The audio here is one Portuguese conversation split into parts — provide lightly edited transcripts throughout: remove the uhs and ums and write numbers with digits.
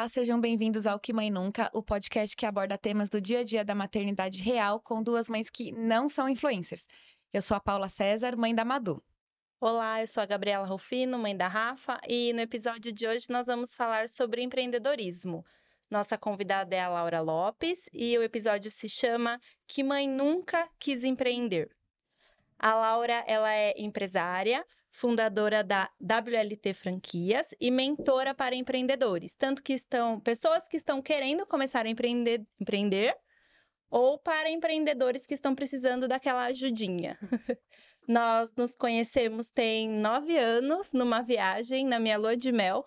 Olá, sejam bem-vindos ao Que Mãe Nunca, o podcast que aborda temas do dia a dia da maternidade real com duas mães que não são influencers. Eu sou a Paula César, mãe da Madu. Olá, eu sou a Gabriela Rufino, mãe da Rafa, e no episódio de hoje nós vamos falar sobre empreendedorismo. Nossa convidada é a Laura Lopes e o episódio se chama Que Mãe Nunca Quis Empreender. A Laura, ela é empresária, fundadora da WLT Franquias e mentora para empreendedores, tanto que pessoas que estão querendo começar a empreender ou para empreendedores que estão precisando daquela ajudinha. Nós nos conhecemos tem 9 anos, numa viagem, na minha lua de mel.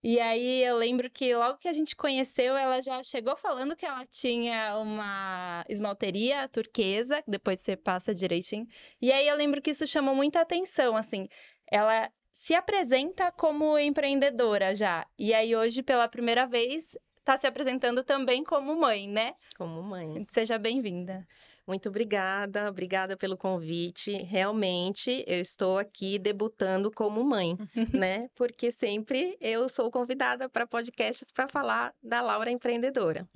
E aí eu lembro que logo que a gente conheceu, ela já chegou falando que ela tinha uma esmalteria turquesa, que depois você passa direitinho. E aí eu lembro que isso chamou muita atenção, assim. Ela se apresenta como empreendedora já. E aí hoje, pela primeira vez, está se apresentando também como mãe, né? Como mãe. Seja bem-vinda. Muito obrigada, obrigada pelo convite. Realmente, eu estou aqui debutando como mãe, né? Porque sempre eu sou convidada para podcasts para falar da Laura empreendedora.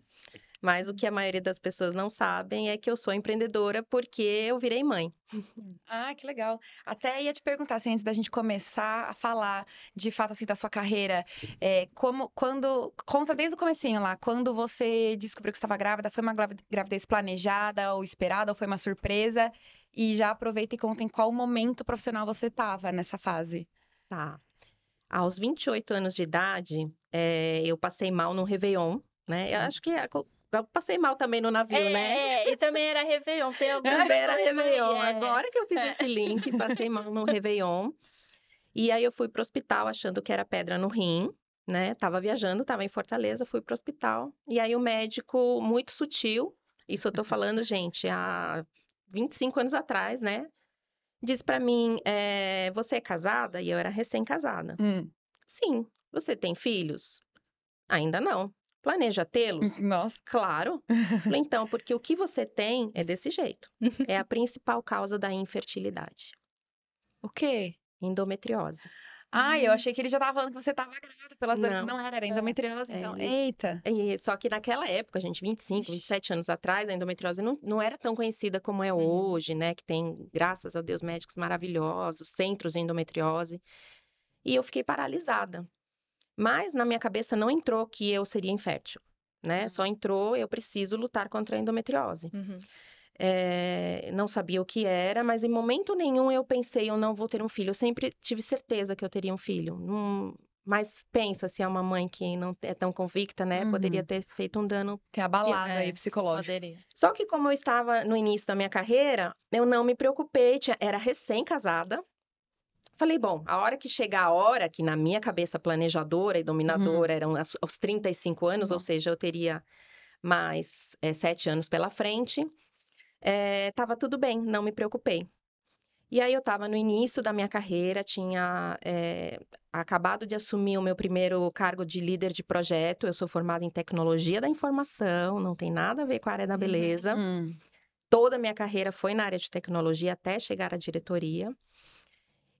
Mas o que a maioria das pessoas não sabem é que eu sou empreendedora porque eu virei mãe. Ah, que legal. Até ia te perguntar, assim, antes da gente começar a falar de fato, assim, da sua carreira, conta desde o comecinho lá, quando você descobriu que estava grávida, foi uma gravidez planejada ou esperada, ou foi uma surpresa? E já aproveita e conta em qual momento profissional você estava nessa fase. Tá. Aos 28 anos de idade, eu passei mal no Réveillon, né? Eu acho que eu passei mal também no navio, né? E também era Réveillon, tem alguns Também era problemas aí, Réveillon. Agora que eu fiz esse link, passei mal no Réveillon. E aí eu fui pro hospital achando que era pedra no rim, né? Tava viajando, tava em Fortaleza, fui pro hospital. E aí o médico, muito sutil, isso eu tô falando, gente, há 25 anos atrás, né? Disse pra mim, você é casada? E eu era recém-casada. Hum. Sim. Você tem filhos? Ainda não. Planeja tê-los? Nossa. Claro. Falei, então, porque o que você tem é desse jeito. É a principal causa da infertilidade. O quê? Endometriose. Ah, eu achei que ele já estava falando que você estava grávida pelas dores. Não. Não era endometriose, então. É, Eita. só que naquela época, gente, 25, Ixi. 27 anos atrás, a endometriose não era tão conhecida como é Uhum. hoje, né? Que tem, graças a Deus, médicos maravilhosos, centros de endometriose. E eu fiquei paralisada. Mas na minha cabeça não entrou que eu seria infértil, né? Só entrou, eu preciso lutar contra a endometriose. Uhum. Não sabia o que era, mas em momento nenhum eu pensei, eu não vou ter um filho. Eu sempre tive certeza que eu teria um filho. Mas pensa, se é uma mãe que não é tão convicta, né? Poderia Uhum. ter feito um dano. Tem abalado aí psicológico. Poderia. Só que como eu estava no início da minha carreira, eu não me preocupei, era recém-casada. Falei, bom, a hora que chegar a hora, que na minha cabeça planejadora e dominadora eram aos 35 anos, ou seja, eu teria mais 7 anos pela frente, estava tudo bem, não me preocupei. E aí eu estava no início da minha carreira, tinha acabado de assumir o meu primeiro cargo de líder de projeto. Eu sou formada em tecnologia da informação, não tem nada a ver com a área da beleza. Toda a minha carreira foi na área de tecnologia até chegar à diretoria.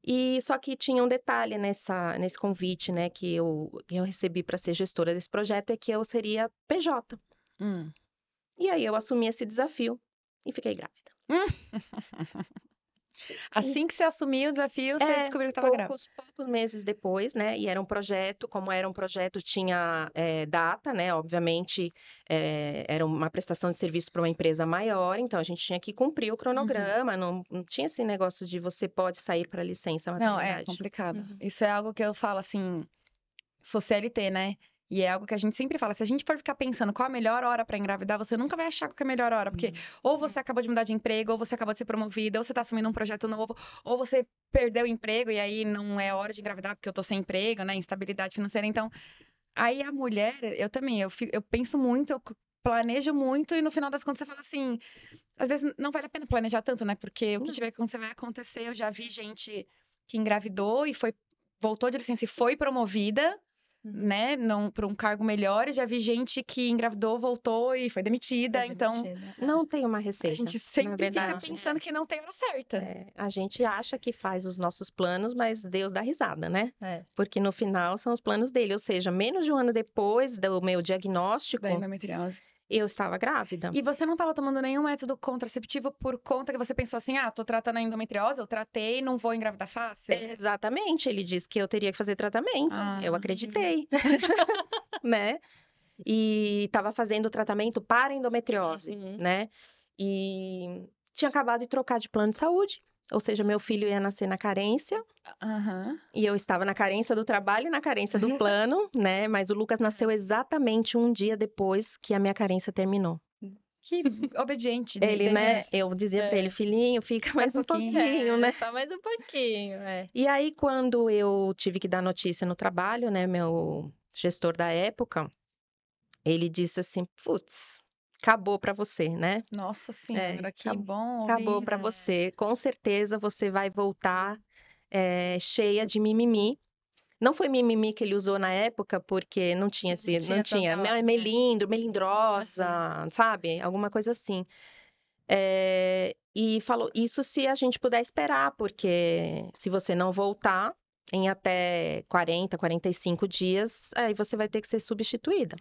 E só que tinha um detalhe nesse convite, né, que eu recebi para ser gestora desse projeto, é que eu seria PJ. E aí eu assumi esse desafio e fiquei grávida. Assim que você assumiu o desafio, você descobriu que estava grávida. Poucos meses depois, né? E era um projeto, como era um projeto, tinha data, né? Obviamente, era uma prestação de serviço para uma empresa maior, então a gente tinha que cumprir o cronograma, não tinha esse negócio de você pode sair para licença Não, é maternidade. complicado. Isso é algo que eu falo assim, sou CLT, né? E é algo que a gente sempre fala, se a gente for ficar pensando qual a melhor hora pra engravidar, você nunca vai achar qual que é a melhor hora, porque ou você acabou de mudar de emprego, ou você acabou de ser promovida, ou você tá assumindo um projeto novo, ou você perdeu o emprego e aí não é hora de engravidar porque eu tô sem emprego, né? Instabilidade financeira. Então, aí a mulher, eu também, eu penso muito, eu planejo muito e no final das contas você fala assim, às vezes não vale a pena planejar tanto, né? Porque o que tiver que acontecer vai acontecer. Eu já vi gente que engravidou e voltou de licença e foi promovida. né, não para um cargo melhor. E já vi gente que engravidou, voltou e foi demitida. Foi Então, demitida. Não tem uma a receita. gente Na sempre fica verdade, pensando que não tem hora certa. a gente acha que faz os nossos planos, mas Deus dá risada, né? É. Porque no final são os planos dele. Ou seja, menos de um ano depois do meu diagnóstico, Da endometriose. eu estava grávida. E você não estava tomando nenhum método contraceptivo por conta que você pensou assim, tô tratando a endometriose, eu tratei, não vou engravidar fácil? Exatamente, ele disse que eu teria que fazer tratamento. Eu Ah. acreditei, né? E estava fazendo tratamento para endometriose, Uhum. né? E tinha acabado de trocar de plano de saúde. Ou seja, meu filho ia nascer na carência. Aham. E eu estava na carência do trabalho e na carência do plano, né? Mas o Lucas nasceu exatamente um dia depois que a minha carência terminou. Que obediente Ele, dele, né? Eu dizia pra ele, filhinho, fica mais um pouquinho, né? Só mais um pouquinho, E aí, quando eu tive que dar notícia no trabalho, né? Meu gestor da época, ele disse assim, putz, acabou pra você, né? Nossa senhora, que acabou, bom ouvir acabou pra isso. você. Com certeza você vai voltar cheia de mimimi. Não foi mimimi que ele usou na época, porque não tinha não tinha melindro, melindrosa, sabe? Alguma coisa assim. E falou, isso se a gente puder esperar, porque se você não voltar em até 40, 45 dias, aí você vai ter que ser substituída.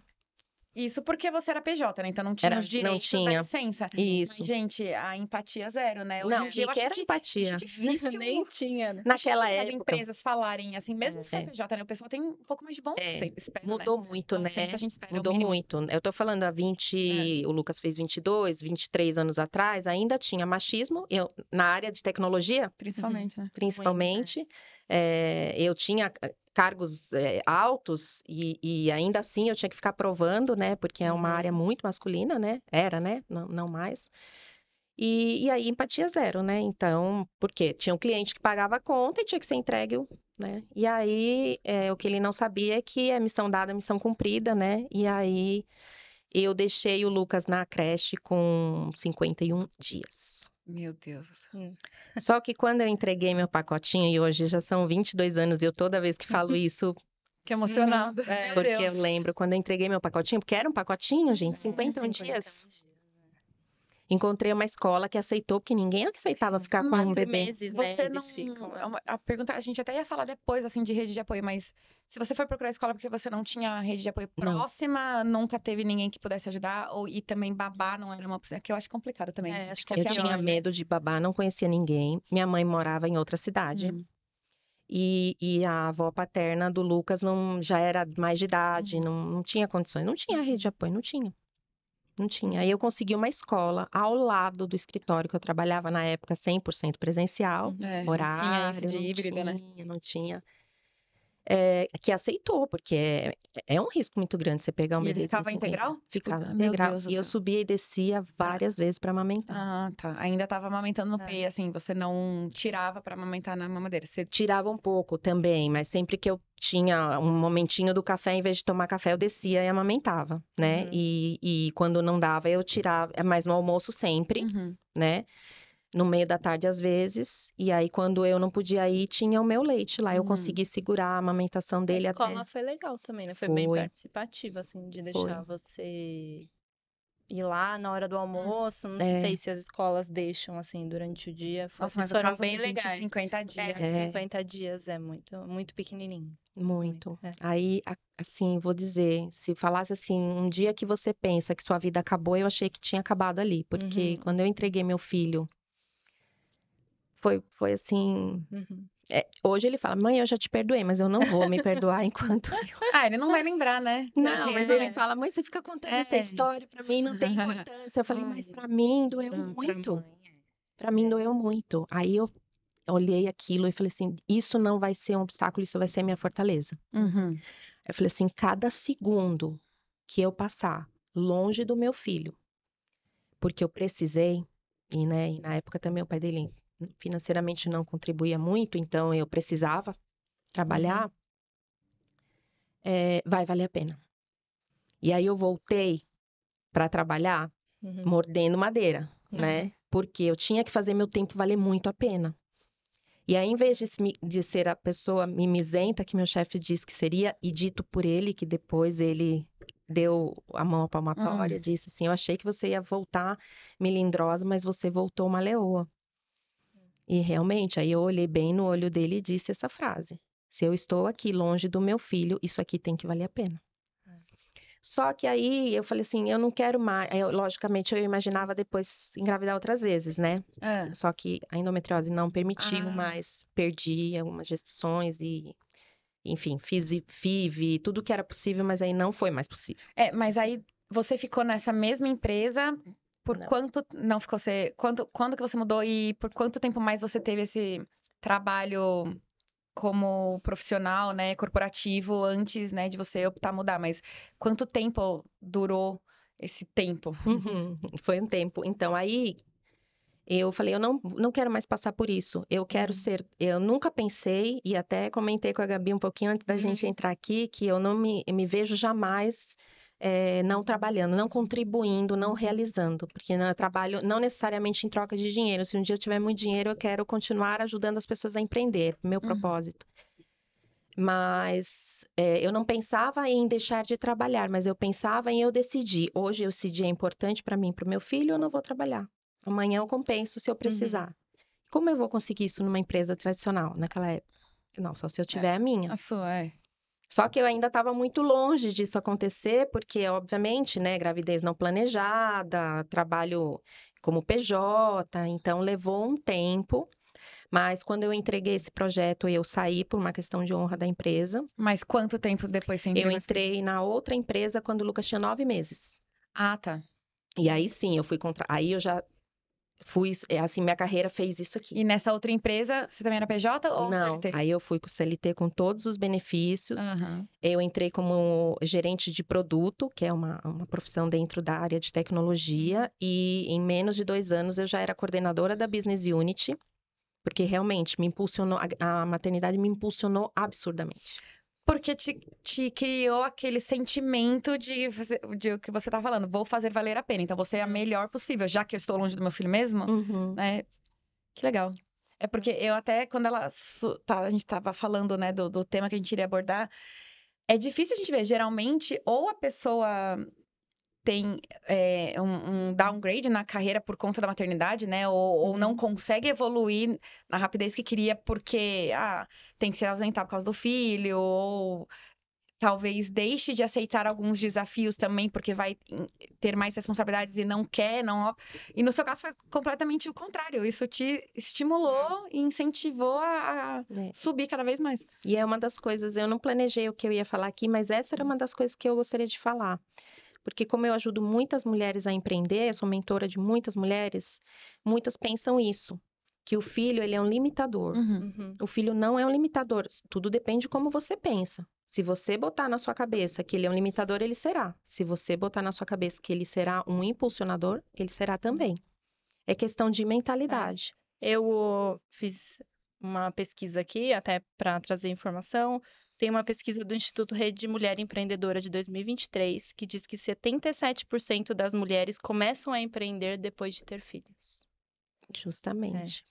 Isso porque você era PJ, né? Então não tinha os Não direitos da tinha. licença. Isso. Mas, gente, a empatia zero, né? Hoje Não, em dia eu e que acho era que empatia. difícil. Nem tinha, né? Naquela As época, empresas falarem assim, mesmo se for É. PJ, né? O pessoal tem um pouco mais de bom senso, espero, né? mudou muito, Bom né? senso a gente espera, é o Mudou mínimo. muito. Eu tô falando há 20, o Lucas fez 22, 23 anos atrás, ainda tinha machismo. Na área de tecnologia, Principalmente, né? principalmente, eu tinha cargos altos e ainda assim eu tinha que ficar provando, né? Porque é uma área muito masculina, né? Era, né? Não mais. E aí, empatia zero, né? Então, porque tinha um cliente que pagava a conta e tinha que ser entregue, né? E aí, o que ele não sabia é que é missão dada, missão cumprida, né? E aí, eu deixei o Lucas na creche com 51 dias. Meu Deus. Só que quando eu entreguei meu pacotinho, e hoje já são 22 anos, e eu toda vez que falo isso, Que emocionada. Meu porque Deus. eu lembro quando eu entreguei meu pacotinho, porque era um pacotinho, gente, 51 dias. Encontrei uma escola que aceitou, porque ninguém aceitava ficar com um 4 bebê. meses, né? Você Eles não. ficam. A pergunta, a gente até ia falar depois, assim, de rede de apoio, mas se você foi procurar escola porque você não tinha rede de apoio Não. próxima, nunca teve ninguém que pudesse ajudar, e também babá não era uma opção, que eu acho complicado também. É, Você acho tem que é Eu confiar tinha pior, né? medo de babar, não conhecia ninguém. Minha mãe morava em outra cidade. E a avó paterna do Lucas já era mais de idade, não tinha condições. Não tinha rede de apoio, não tinha. Não tinha. Aí eu consegui uma escola ao lado do escritório que eu trabalhava na época, 100% presencial. Não tinha isso Horário, de híbrido, né? não tinha. Que aceitou, porque é um risco muito grande você pegar um E ele bebê ficava sem integral? Ficava Meu integral. Deus do E eu céu. subia e descia várias vezes para amamentar. Ah, tá. Ainda tava amamentando no peito, assim, você não tirava pra amamentar na mamadeira. Você... Tirava um pouco também, mas sempre que eu tinha um momentinho do café, em vez de tomar café, eu descia e amamentava, né? E quando não dava, eu tirava, mas no almoço sempre, né? No meio da tarde, às vezes. E aí, quando eu não podia ir, tinha o meu leite lá. Eu consegui segurar a amamentação A dele escola até. foi legal também, né? Foi bem participativa, assim, de deixar você ir lá na hora do almoço. Não sei se as escolas deixam, assim, durante o dia. Nossa, mas o Foram caso bem da gente, legais. 50 dias. 50 dias é muito pequenininho. Muito. É. Aí, assim, vou dizer, se falasse assim, um dia que você pensa que sua vida acabou, eu achei que tinha acabado ali. Porque quando eu entreguei meu filho, foi assim. Hoje ele fala, mãe, eu já te perdoei, mas eu não vou me perdoar enquanto eu. Ele não vai lembrar, né? Não, mas ele fala, mãe, você fica contando essa história, pra mim não tem importância. Eu falei, mas pra mim doeu muito. Pra mim doeu muito. Aí eu olhei aquilo e falei assim, isso não vai ser um obstáculo, isso vai ser a minha fortaleza. Eu falei assim, cada segundo que eu passar longe do meu filho, porque eu precisei, e na época também o pai dele financeiramente não contribuía muito, então eu precisava trabalhar, vai valer a pena. E aí eu voltei para trabalhar mordendo madeira, né? Porque eu tinha que fazer meu tempo valer muito a pena. E aí, em vez de ser a pessoa mimizenta que meu chefe disse que seria, e dito por ele, que depois ele deu a mão à palmatória, disse assim, eu achei que você ia voltar melindrosa, mas você voltou uma leoa. E realmente, aí eu olhei bem no olho dele e disse essa frase. Se eu estou aqui longe do meu filho, isso aqui tem que valer a pena. Só que aí eu falei assim, eu não quero mais. Logicamente, eu imaginava depois engravidar outras vezes, né? Só que a endometriose não permitiu mais, perdi algumas gestações e, enfim, fiz FIV, tudo que era possível, mas aí não foi mais possível. Mas aí você ficou nessa mesma empresa por Não. quanto não ficou você, quando que você mudou e por quanto tempo mais você teve esse trabalho como profissional, né, corporativo antes, né, de você optar mudar, mas quanto tempo durou esse tempo? Foi um tempo. Então, aí eu falei, eu não quero mais passar por isso. Eu quero ser. Eu nunca pensei, e até comentei com a Gabi um pouquinho antes da gente entrar aqui, que eu não me vejo jamais não trabalhando, não contribuindo, não realizando. Porque eu trabalho não necessariamente em troca de dinheiro. Se um dia eu tiver muito dinheiro, eu quero continuar ajudando as pessoas a empreender, meu propósito. Mas eu não pensava em deixar de trabalhar, mas eu pensava em eu decidir. Hoje esse dia é importante para mim, para o meu filho, eu não vou trabalhar. Amanhã eu compenso se eu precisar. Como eu vou conseguir isso numa empresa tradicional naquela época? Não, só se eu tiver a minha. A sua, Só que eu ainda estava muito longe disso acontecer, porque, obviamente, né, gravidez não planejada, trabalho como PJ, então levou um tempo. Mas quando eu entreguei esse projeto, eu saí por uma questão de honra da empresa. Mas quanto tempo depois você Eu entregou entrei na outra empresa quando o Lucas tinha 9 meses. Ah, tá. E aí sim, eu fui aí eu já fui, assim, minha carreira fez isso aqui. E nessa outra empresa, você também era PJ ou Não, CLT? aí eu fui com o CLT com todos os benefícios. Eu entrei como gerente de produto, que é uma profissão dentro da área de tecnologia, e em menos de 2 anos eu já era coordenadora da Business Unit, porque realmente me impulsionou, a maternidade me impulsionou absurdamente. Porque te criou aquele sentimento de o que você tá falando, vou fazer valer a pena. Então, você é a melhor possível, já que eu estou longe do meu filho mesmo, né? Que legal. É porque eu até, quando a gente tava falando, né, do tema que a gente iria abordar, é difícil a gente ver. Geralmente, ou a pessoa tem um downgrade na carreira por conta da maternidade, né? Ou não consegue evoluir na rapidez que queria porque tem que se ausentar por causa do filho, ou talvez deixe de aceitar alguns desafios também, porque vai ter mais responsabilidades e não quer, não. E no seu caso foi completamente o contrário. Isso te estimulou e incentivou a subir cada vez mais. E é uma das coisas, eu não planejei o que eu ia falar aqui, mas essa era uma das coisas que eu gostaria de falar. Porque como eu ajudo muitas mulheres a empreender, eu sou mentora de muitas mulheres, muitas pensam isso, que o filho, ele é um limitador. O filho não é um limitador, tudo depende de como você pensa. Se você botar na sua cabeça que ele é um limitador, ele será. Se você botar na sua cabeça que ele será um impulsionador, ele será também. É questão de mentalidade. Eu fiz uma pesquisa aqui, até para trazer informação. Tem uma pesquisa do Instituto Rede de Mulher Empreendedora de 2023, que diz que 77% das mulheres começam a empreender depois de ter filhos. Justamente.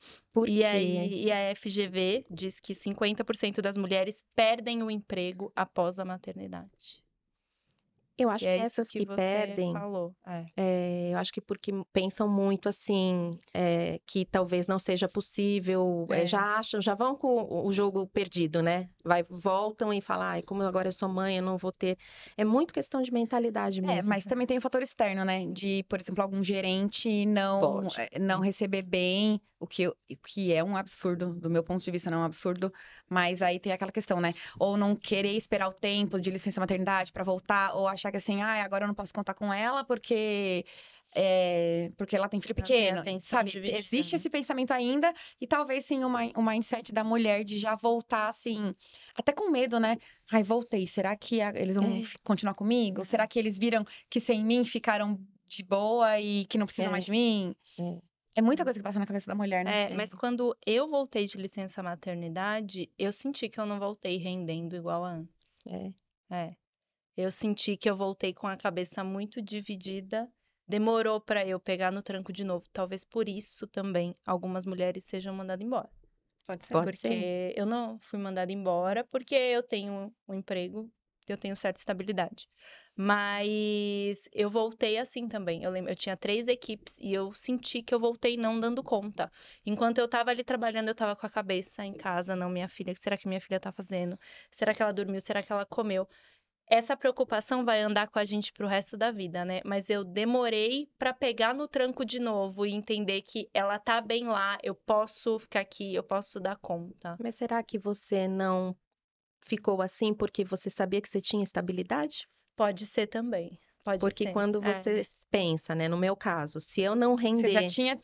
E a FGV diz que 50% das mulheres perdem o emprego após a maternidade. Eu acho E é que isso essas que que você perdem, falou. eu acho que porque pensam muito assim, que talvez não seja possível, já acham, já vão com o jogo perdido, né? Voltam e falam, ai, como agora eu sou mãe, eu não vou ter. É muito questão de mentalidade mesmo. Mas também tem o fator externo, né? De, por exemplo, algum gerente não receber bem, o que é um absurdo, do meu ponto de vista, não é um absurdo, mas aí tem aquela questão, né? Ou não querer esperar o tempo de licença maternidade para voltar, ou achar que assim, agora eu não posso contar com ela porque ela tem filho pequeno, sabe? Dividida, Existe esse pensamento ainda, e talvez sim um mindset da mulher de já voltar assim, até com medo, né? Ai, voltei, será que eles vão continuar comigo? Será que eles viram que sem mim ficaram de boa e que não precisam mais de mim? É muita coisa que passa na cabeça da mulher, né? Mas quando eu voltei de licença maternidade, eu senti que eu não voltei rendendo igual a antes. Eu senti que eu voltei com a cabeça muito dividida. Demorou para eu pegar no tranco de novo. Talvez por isso também algumas mulheres sejam mandadas embora. Pode ser. Pode ser. Porque eu não fui mandada embora porque eu tenho um emprego, eu tenho certa estabilidade. Mas eu voltei assim também. Eu lembro, eu tinha 3 equipes e eu senti que eu voltei não dando conta. Enquanto eu tava ali trabalhando, eu tava com a cabeça em casa, não, minha filha, o que será que minha filha tá fazendo? Será que ela dormiu? Será que ela comeu? Essa preocupação vai andar com a gente pro resto da vida, né? Mas eu demorei pra pegar no tranco de novo e entender que ela tá bem lá, eu posso ficar aqui, eu posso dar conta. Mas será que você não ficou assim porque você sabia que você tinha estabilidade? Pode ser também. Pode Porque ser. quando você pensa, né, no meu caso, se eu não Você já render, tinha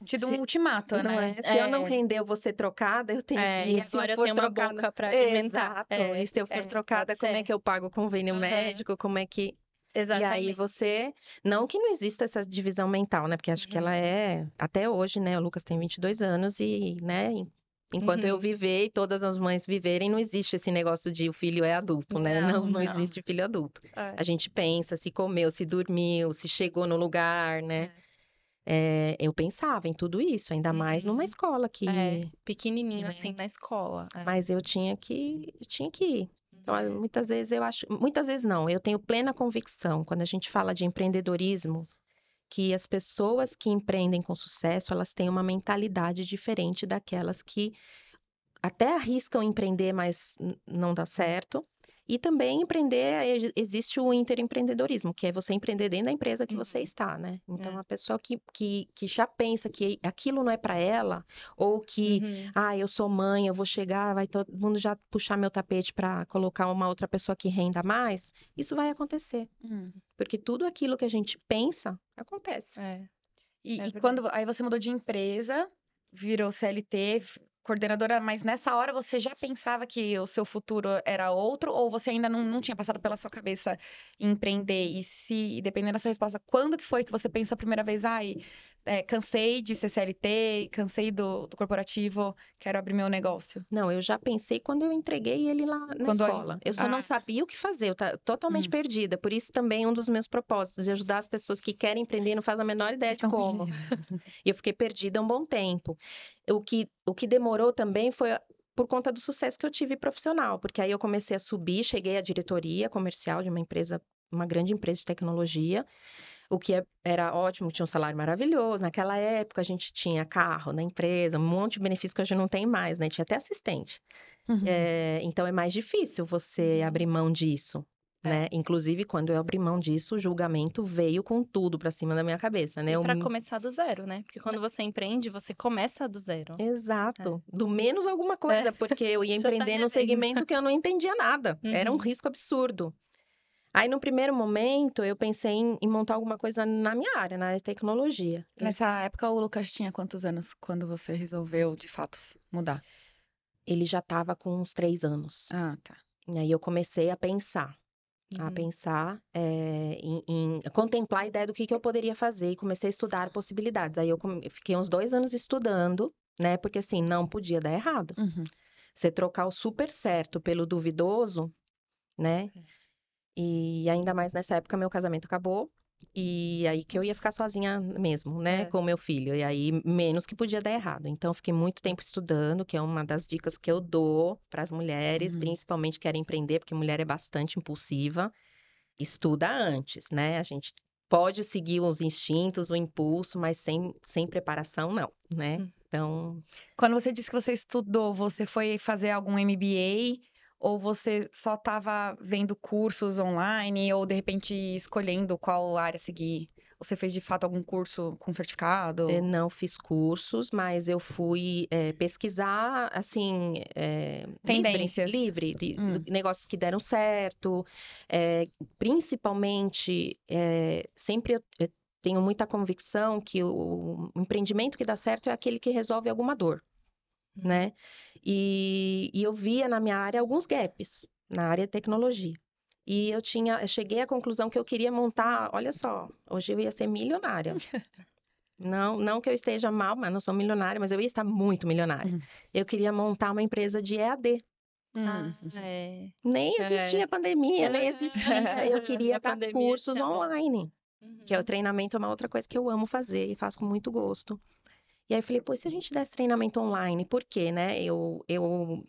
tido um se, ultimato, não né? é? Se eu não É, render, eu vou ser trocada, eu tenho, e e se eu agora eu for tenho uma trocada, boca pra alimentar. exato, e se eu for trocada, Pode como é ser. que eu pago o convênio Aham, médico, como é que... E aí exatamente. você, não que não exista essa divisão mental, né, porque acho que ela Uhum, é, até hoje, né, o Lucas tem 22 anos e, né, enquanto eu uhum. viver e todas as mães viverem, não existe esse negócio de o filho é adulto, né? Não, Não não. existe filho adulto. É, A gente pensa se comeu, se dormiu, se chegou no lugar, né? é. Eu pensava em tudo isso, ainda mais numa Uhum. escola É, que, pequenininho assim né? na escola. Mas eu tinha que ir. Então, É. muitas vezes eu acho, muitas vezes não, eu tenho plena convicção, quando a gente fala de empreendedorismo, que as pessoas que empreendem com sucesso, elas têm uma mentalidade diferente daquelas que até arriscam empreender, mas não dá certo. E também empreender, existe o interempreendedorismo, que é você empreender dentro da empresa que você Uhum. está, né? Então, É. a pessoa que já pensa que aquilo não é para ela, ou que, Uhum. eu sou mãe, eu vou chegar, vai todo mundo já puxar meu tapete para colocar uma outra pessoa que renda mais, isso vai acontecer. Hum. Porque tudo aquilo que a gente pensa, acontece. É, E, é e verdade. quando aí você mudou de empresa, virou CLT, coordenadora, mas nessa hora você já pensava que o seu futuro era outro, ou você ainda não tinha passado pela sua cabeça empreender? E se, dependendo da sua resposta, quando que foi que você pensou a primeira vez, cansei de ser CLT, cansei do corporativo, quero abrir meu negócio? Não, eu já pensei quando eu entreguei ele lá na Quando escola. Eu só não ah, sabia o que fazer, eu estava totalmente hum, perdida. Por isso também um dos meus propósitos, de ajudar as pessoas que querem empreender e não fazem a menor ideia de estão como. perdidas. E eu fiquei perdida um bom tempo. O que demorou também foi por conta do sucesso que eu tive profissional, porque aí eu comecei a subir, cheguei à diretoria comercial de uma empresa, uma grande empresa de tecnologia. O que era ótimo, tinha um salário maravilhoso. Naquela época a gente tinha carro na empresa, um monte de benefícios que hoje não tem mais, né? Tinha até assistente. Uhum. Então é mais difícil você abrir mão disso, né? É. Inclusive, quando eu abri mão disso, o julgamento veio com tudo pra cima da minha cabeça, né? E para começar do zero, né? Porque quando você empreende, você começa do zero. É. Exato, do menos alguma É, coisa, porque eu ia já tá empreender num devendo. segmento que eu não entendia nada. Era um Uhum. risco absurdo. Aí, no primeiro momento, eu pensei em montar alguma coisa na minha área, na área de tecnologia. Nessa época, o Lucas tinha quantos anos quando você resolveu, de fato, mudar? Ele já estava com uns 3 anos. Ah, tá. E aí eu comecei a Uhum. pensar em contemplar a ideia do que eu poderia fazer e comecei a estudar possibilidades. Aí eu fiquei uns 2 anos estudando, né? Porque assim, não podia dar errado. Uhum. Você trocar o super certo pelo duvidoso, né? E ainda mais nessa época meu casamento acabou. E aí que eu ia Nossa. ficar sozinha mesmo, né, É. com o meu filho. E aí menos que podia dar errado. Então eu fiquei muito tempo estudando, que é uma das dicas que eu dou para as mulheres, Uhum. principalmente que querem empreender, porque mulher é bastante impulsiva. Estuda antes, né? A gente pode seguir os instintos, o impulso, mas sem preparação, não, né? Hum. Então, Quando você disse que você estudou, você foi fazer algum MBA? Ou você só estava vendo cursos online? Ou de repente escolhendo qual área seguir? Ou você fez de fato algum curso com eu certificado? não fiz cursos, mas eu fui pesquisar, assim, livre, Tendências. livre, Hum. negócios que deram certo, principalmente, sempre eu tenho muita convicção que o empreendimento que dá certo é aquele que resolve alguma dor, né? E eu via na minha área alguns gaps, na área de tecnologia. E eu cheguei à conclusão que eu queria montar, olha só, hoje eu ia ser milionária. Não, não que eu esteja mal, mas não sou milionária, mas eu ia estar muito milionária. Uhum. Eu queria montar uma empresa de EAD. Hum. Ah, é. Nem É. existia pandemia, nem existia. Eu queria A dar pandemia cursos chamou. online, que é o Uhum. treinamento, é uma outra coisa que eu amo fazer e faço com muito gosto. E aí eu falei, pô, e se a gente desse treinamento online? Por quê, né? Eu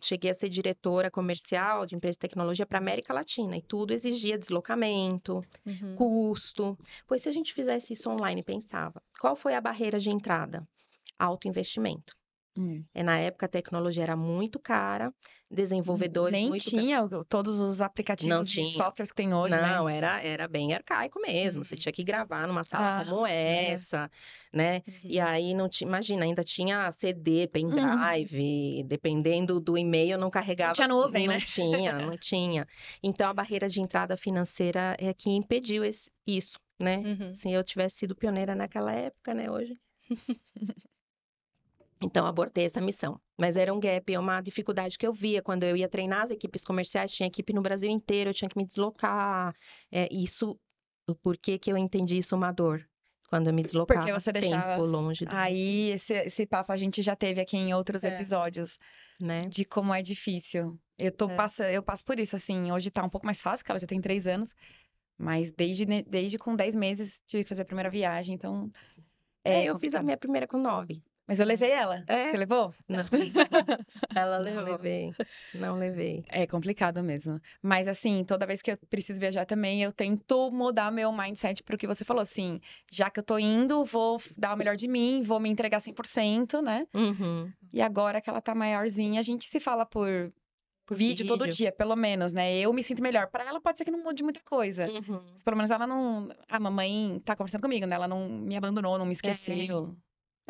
cheguei a ser diretora comercial de empresa de tecnologia para América Latina e tudo exigia deslocamento, Uhum. custo. Pois se a gente fizesse isso online, pensava, qual foi a barreira de entrada? Alto investimento. Na época a tecnologia era muito cara, desenvolvedores Nem muito tinha todos os não aplicativos e tinha. softwares que tem hoje, né? Não, era bem arcaico mesmo. Você tinha que gravar numa sala Ah, como essa, né? E Uhum. aí não tinha, imagina, ainda tinha CD, Uhum. pendrive, dependendo do e-mail, não Não carregava, tinha nuvem, né? não tinha. Então a barreira de entrada financeira é que impediu isso, né? Uhum. Se eu tivesse sido pioneira naquela época, né, hoje. Então, abortei essa missão. Mas era um gap, é uma dificuldade que eu via quando eu ia treinar as equipes comerciais, tinha equipe no Brasil inteiro, eu tinha que me deslocar. Isso, o porquê que eu entendi isso uma dor, quando eu me Porque deslocava você tempo deixava. longe do meu filho, Aí, esse papo a gente já teve aqui em outros É, episódios né? de como é difícil. é. Eu passo por isso, assim. Hoje tá um pouco mais fácil, que ela já tem 3 anos, mas desde com 10 meses tive que fazer a primeira viagem, então é Eu fiz a complicado. minha primeira com 9. Mas eu levei ela. Você É, levou? não, Ela não levou. levei, não levei. É complicado mesmo. Mas assim, toda vez que eu preciso viajar também, eu tento mudar meu mindset pro que você falou, assim, já que eu tô indo, vou dar o melhor de mim, vou me entregar 100%, né? Uhum. E agora que ela tá maiorzinha, a gente se fala por Por vídeo todo vídeo. dia, pelo menos, né? Eu me sinto melhor. Pra ela pode ser que não mude muita coisa. Uhum. Mas pelo menos ela não. A mamãe tá conversando comigo, né? Ela não me abandonou, não me esqueceu.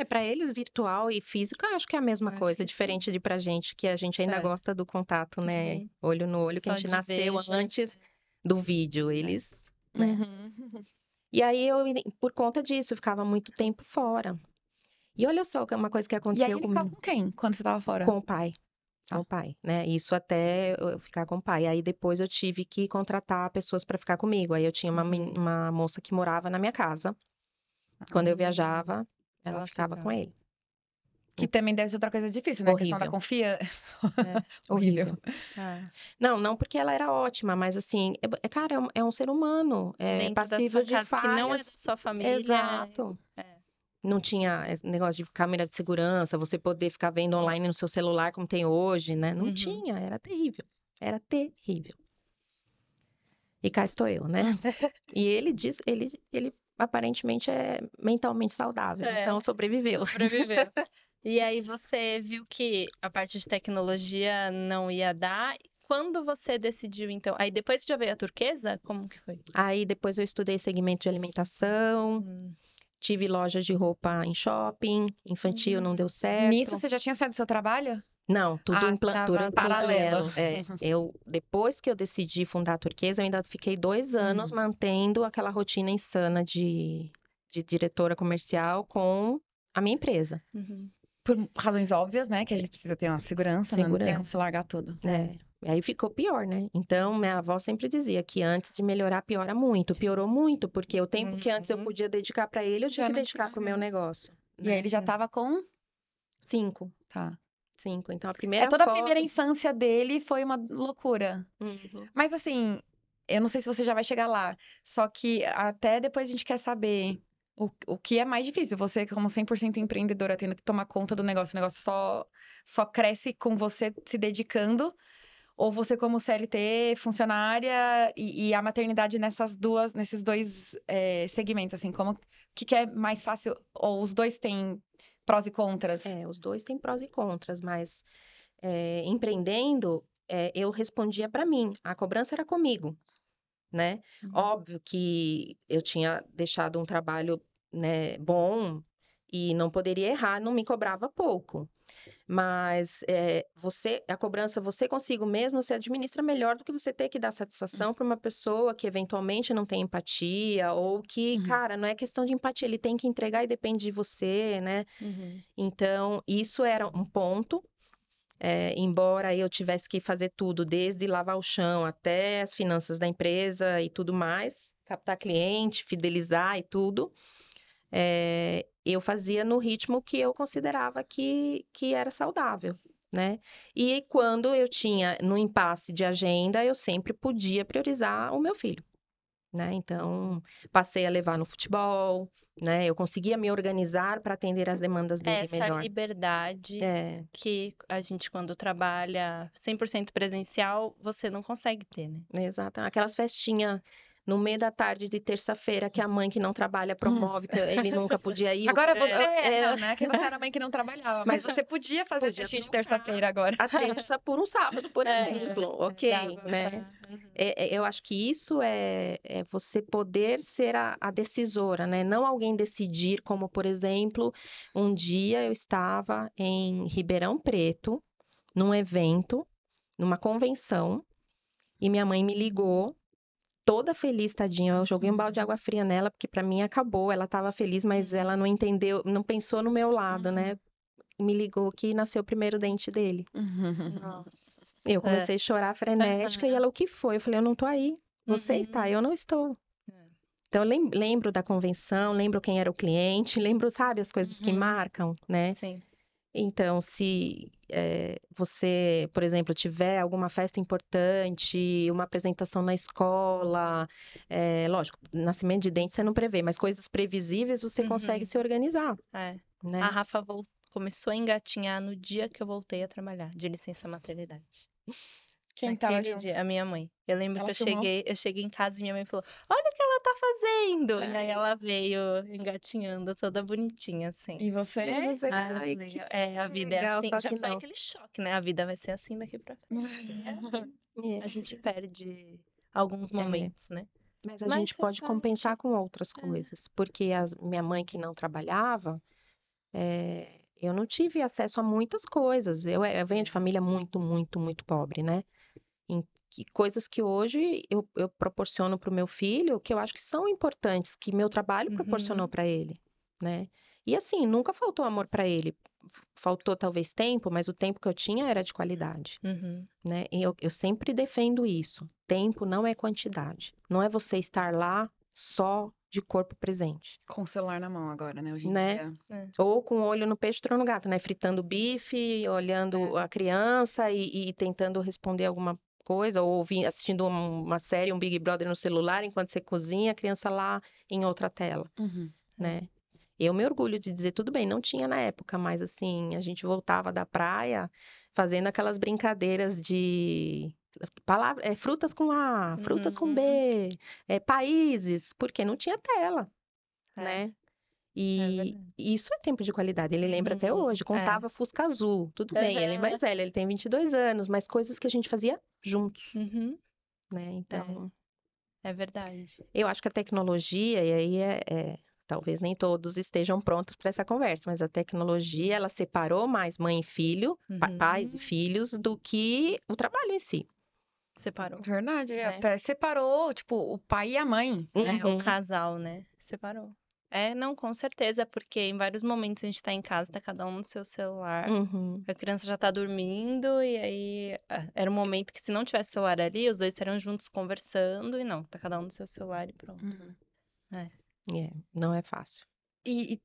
Para eles, virtual e físico, eu acho que é a mesma Acho coisa, que sim. diferente de pra gente, que a gente ainda É. gosta do contato, né? Uhum. Olho no olho, que a Só gente de nasceu ver já. antes do vídeo, eles, né? Uhum. E aí por conta disso, eu ficava muito tempo fora. E olha só uma coisa que E aí aconteceu ele ficava com quem quando você tava fora? com o pai. Com Tá. o pai, né? Isso até eu ficar com o pai. Aí depois eu tive que contratar pessoas para ficar comigo. Aí eu tinha Uhum. uma moça que morava na minha casa. Quando eu viajava, ela Ela ficava com ficava. ele. Que também deve ser outra coisa difícil, né? A questão da Horrível, confiança. É. Horrível. horrível. Ah, Não porque ela era ótima, mas assim, cara, é um ser humano, é dentro da sua passível de casa, que não é da falhas. sua família. Exato. É. Não tinha esse negócio de câmera de segurança, você poder ficar vendo online no seu celular como tem hoje, né? Não Uhum. tinha, era terrível. Era terrível. E cá estou eu, né? E ele aparentemente é mentalmente saudável, É, então sobreviveu. sobreviveu. E aí você viu que a parte de tecnologia não ia dar. Quando você decidiu, então? Aí depois já veio a turquesa? Como que foi? Aí depois eu estudei segmento de alimentação, Hum. tive loja de roupa em shopping, infantil não deu Nisso certo. você já tinha saído do seu trabalho? Não, tudo Ah, Tava durante em paralelo. paralelo. Depois que eu decidi fundar a Turquesa, eu ainda fiquei 2 anos Hum. mantendo aquela rotina insana de diretora comercial com a minha empresa. Uhum. Por razões óbvias, né? Que a gente precisa ter uma segurança, né? Não tem como Segurança. se largar tudo. É. E aí ficou pior, né? Então, minha avó sempre dizia que antes de melhorar, piora muito. Piorou muito, porque o tempo que antes eu Uhum. podia dedicar para ele, eu tinha Já que não dedicar tinha para o meu mais. negócio, E aí né? ele já tava com. 5, Tá. 5. Então, a É, primeira toda a primeira foto. infância dele foi uma loucura. Uhum. Mas assim, eu não sei se você já vai chegar lá. Só que até depois a gente quer saber o que é mais difícil. Você, como 100% empreendedora, tendo que tomar conta do negócio, o negócio só cresce com você se dedicando. Ou você, como CLT, funcionária, e a maternidade nesses dois segmentos, assim, o que é mais fácil? Ou os dois têm prós e contras? Os dois têm prós e contras, mas empreendendo, eu respondia para mim, a cobrança era comigo, né? Óbvio que eu tinha deixado um trabalho, né, bom e não poderia errar, não me cobrava pouco. Mas a cobrança você consigo mesmo, você administra melhor do que você ter que dar satisfação para uma pessoa que eventualmente não tem empatia, ou que, Uhum. cara, não é questão de empatia, ele tem que entregar e depende de você, né? Uhum. Então, isso era um ponto. Embora eu tivesse que fazer tudo, desde lavar o chão até as finanças da empresa e tudo mais, captar cliente, fidelizar e tudo, eu fazia no ritmo que eu considerava que era saudável, né? E quando eu tinha no impasse de agenda, eu sempre podia priorizar o meu filho. né? Então, passei a levar no futebol, né? Eu conseguia me organizar para atender as demandas dele Essa melhor. liberdade É, que a gente, quando trabalha 100% presencial, você não consegue ter, né? exato. Aquelas festinhas no meio da tarde de terça-feira que a mãe que não trabalha promove, que ele nunca podia ir. Agora você eu- não é que você era mãe que não trabalhava, mas Mas você podia fazer podia festinha de trocar terça-feira agora. a terça por um sábado, por exemplo. Ok, dava né? Eu acho que isso é você poder ser a decisora, né? Não alguém decidir, como, por exemplo, um dia eu estava em Ribeirão Preto, num evento, numa convenção, e minha mãe me ligou, toda feliz, tadinha. Eu joguei um balde de água fria nela, porque para mim acabou. Ela estava feliz, mas ela não entendeu, não pensou no meu lado, né? Me ligou que nasceu o primeiro dente dele. Nossa. Eu comecei a chorar frenética e ela, o que foi? Eu falei, eu não tô aí. Você está, eu não estou. Então, eu lembro da convenção, lembro quem era o cliente, lembro, sabe, as coisas que marcam, né? Sim. Então, se você, por exemplo, tiver alguma festa importante, uma apresentação na escola, lógico, nascimento de dente você não prevê, mas coisas previsíveis você consegue se organizar, É. A né? Rafa começou a engatinhar no dia que eu voltei a trabalhar, de licença maternidade. Quem tava Naquele junto? dia, a minha mãe. Eu lembro Ela que filmou? eu cheguei em casa e minha mãe falou: Olha o que ela tá fazendo! E aí ela veio engatinhando, toda bonitinha, assim. E você? E você, Ah, eu ai, falei, que a vida é legal, assim. só Já que foi não. aquele choque, né? A vida vai ser assim daqui pra frente. É, A gente perde alguns é. momentos, né? Mas a Mas gente faz pode compensar parte. com outras É. coisas, porque minha mãe que não trabalhava, eu não tive acesso a muitas coisas. Eu venho de família muito, muito, muito pobre, né? Coisas que hoje eu proporciono para o meu filho, que eu acho que são importantes, que meu trabalho proporcionou para ele, né? E assim, nunca faltou amor para ele. Faltou talvez tempo, mas o tempo que eu tinha era de qualidade, né? E eu sempre defendo isso. Tempo não é quantidade. Não é você estar lá só de corpo presente, Com o celular na mão agora, né? Hoje em né? dia. Ou com o olho no peixe, outro no gato, né? Fritando bife, olhando a criança e tentando responder alguma coisa, ou assistindo uma série, um Big Brother no celular, enquanto você cozinha, a criança lá em outra tela, né? Eu me orgulho de dizer, tudo bem, não tinha na época, mas assim, a gente voltava da praia fazendo aquelas brincadeiras de frutas com A, frutas com B, países, porque não tinha tela, né? É E verdade. isso é tempo de qualidade. Ele lembra até hoje. Contava Fusca Azul. Tudo bem, ele é mais velho, ele tem 22 anos, mas coisas que a gente fazia juntos, né? Então, É verdade. eu acho que a tecnologia, e aí talvez nem todos estejam prontos para essa conversa, mas a tecnologia, ela separou mais mãe e filho, pais e filhos, do que o trabalho em si. Separou. Verdade, Né? até separou, tipo, o pai e a mãe. O casal, né? Separou. Não, com certeza, porque em vários momentos a gente tá em casa, tá cada um no seu celular. A criança já tá dormindo, e aí era um momento que se não tivesse celular ali, os dois estariam juntos conversando, e não, tá cada um no seu celular e pronto. Não é fácil. E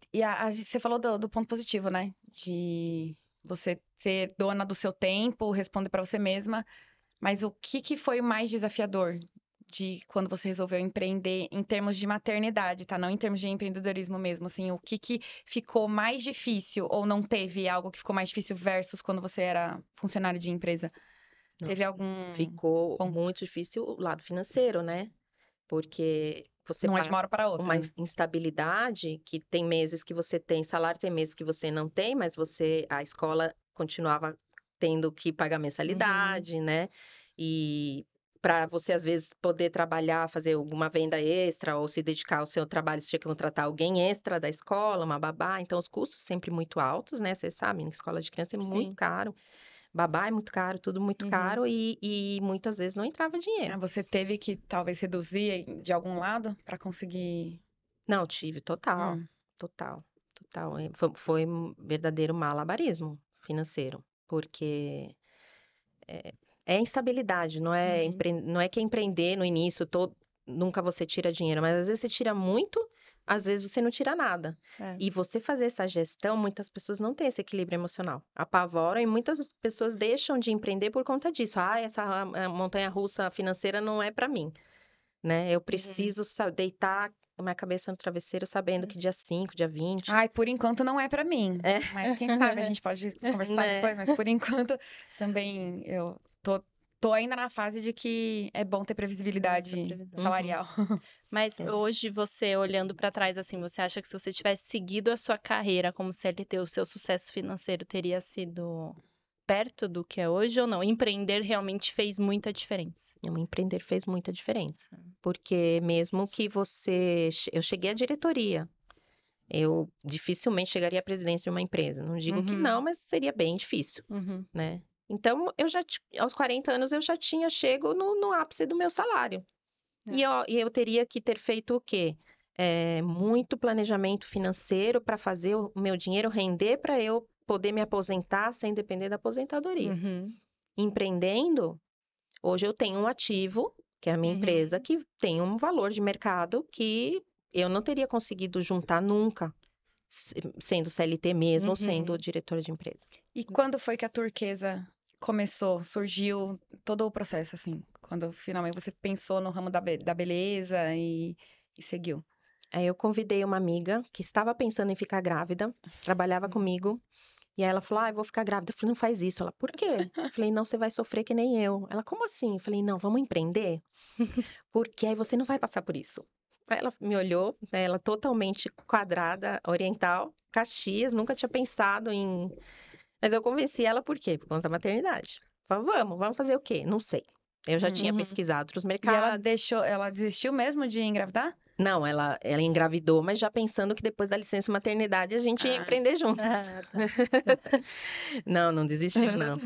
você falou do ponto positivo, né? De você ser dona do seu tempo, responder pra você mesma. Mas o que foi o mais desafiador de quando você resolveu empreender em termos de maternidade, tá? Não em termos de empreendedorismo mesmo, assim, o que ficou mais difícil ou não teve algo que ficou mais difícil versus quando você era funcionário de empresa? Teve algum Ficou ponto? muito difícil o lado financeiro, né? Porque você Não é de uma passa hora para uma outra, né? instabilidade que tem meses que você tem salário, tem meses que você não tem, mas a escola continuava tendo que pagar mensalidade, né? E para você, às vezes, poder trabalhar, fazer alguma venda extra ou se dedicar ao seu trabalho, você tinha que contratar alguém extra da escola, uma babá. Então, os custos sempre muito altos, né? Vocês sabem, escola de criança é muito caro. Babá é muito caro, tudo muito caro e muitas vezes não entrava dinheiro. Você teve que talvez reduzir de algum lado para conseguir. Não, tive, total, total, total. Foi um verdadeiro malabarismo financeiro, porque é instabilidade, não é que empreender no início, nunca você tira dinheiro, mas às vezes você tira muito, às vezes você não tira nada. E você fazer essa gestão, muitas pessoas não têm esse equilíbrio emocional, apavoram e muitas pessoas deixam de empreender por conta disso. Ah, essa montanha-russa financeira não é para mim. né? Eu preciso deitar a minha cabeça no travesseiro sabendo que dia 5, dia 20, Ai, por enquanto não é pra mim. É. Mas quem sabe a gente pode conversar Né? depois, mas por enquanto também eu tô ainda na fase de que é bom ter previsibilidade previsão. salarial. Mas É. hoje você, olhando para trás, assim, você acha que se você tivesse seguido a sua carreira como CLT, o seu sucesso financeiro teria sido perto do que é hoje ou não? Empreender realmente fez muita diferença. O empreender fez muita diferença. Porque mesmo que você... Eu cheguei à diretoria. Eu dificilmente chegaria à presidência de uma empresa. Não digo que não, mas seria bem difícil, né? Então, aos 40 anos, eu já tinha chego no ápice do meu salário. E eu teria que ter feito o quê? Muito planejamento financeiro para fazer o meu dinheiro render para eu poder me aposentar sem depender da aposentadoria. Empreendendo, hoje eu tenho um ativo, que é a minha empresa, que tem um valor de mercado que eu não teria conseguido juntar nunca, sendo CLT mesmo, ou sendo diretora de empresa. E quando foi que a Turquesa começou, surgiu todo o processo, assim? Quando finalmente você pensou no ramo da beleza e seguiu? Aí eu convidei uma amiga que estava pensando em ficar grávida, trabalhava comigo, e aí ela falou, eu vou ficar grávida. Eu falei, não faz isso. Ela, por quê? Eu falei, não, você vai sofrer que nem eu. Ela, como assim? Eu falei, não, vamos empreender? Porque aí você não vai passar por isso. Aí ela me olhou, né, ela totalmente quadrada, oriental, Caxias, nunca tinha pensado em... Mas eu convenci ela por quê? Por conta da maternidade. Falei, vamos fazer o quê? Não sei. Eu já tinha pesquisado outros E mercados. ela desistiu mesmo de engravidar? Não, ela engravidou, mas já pensando que depois da licença maternidade a gente ia empreender junto. Não desistiu, não.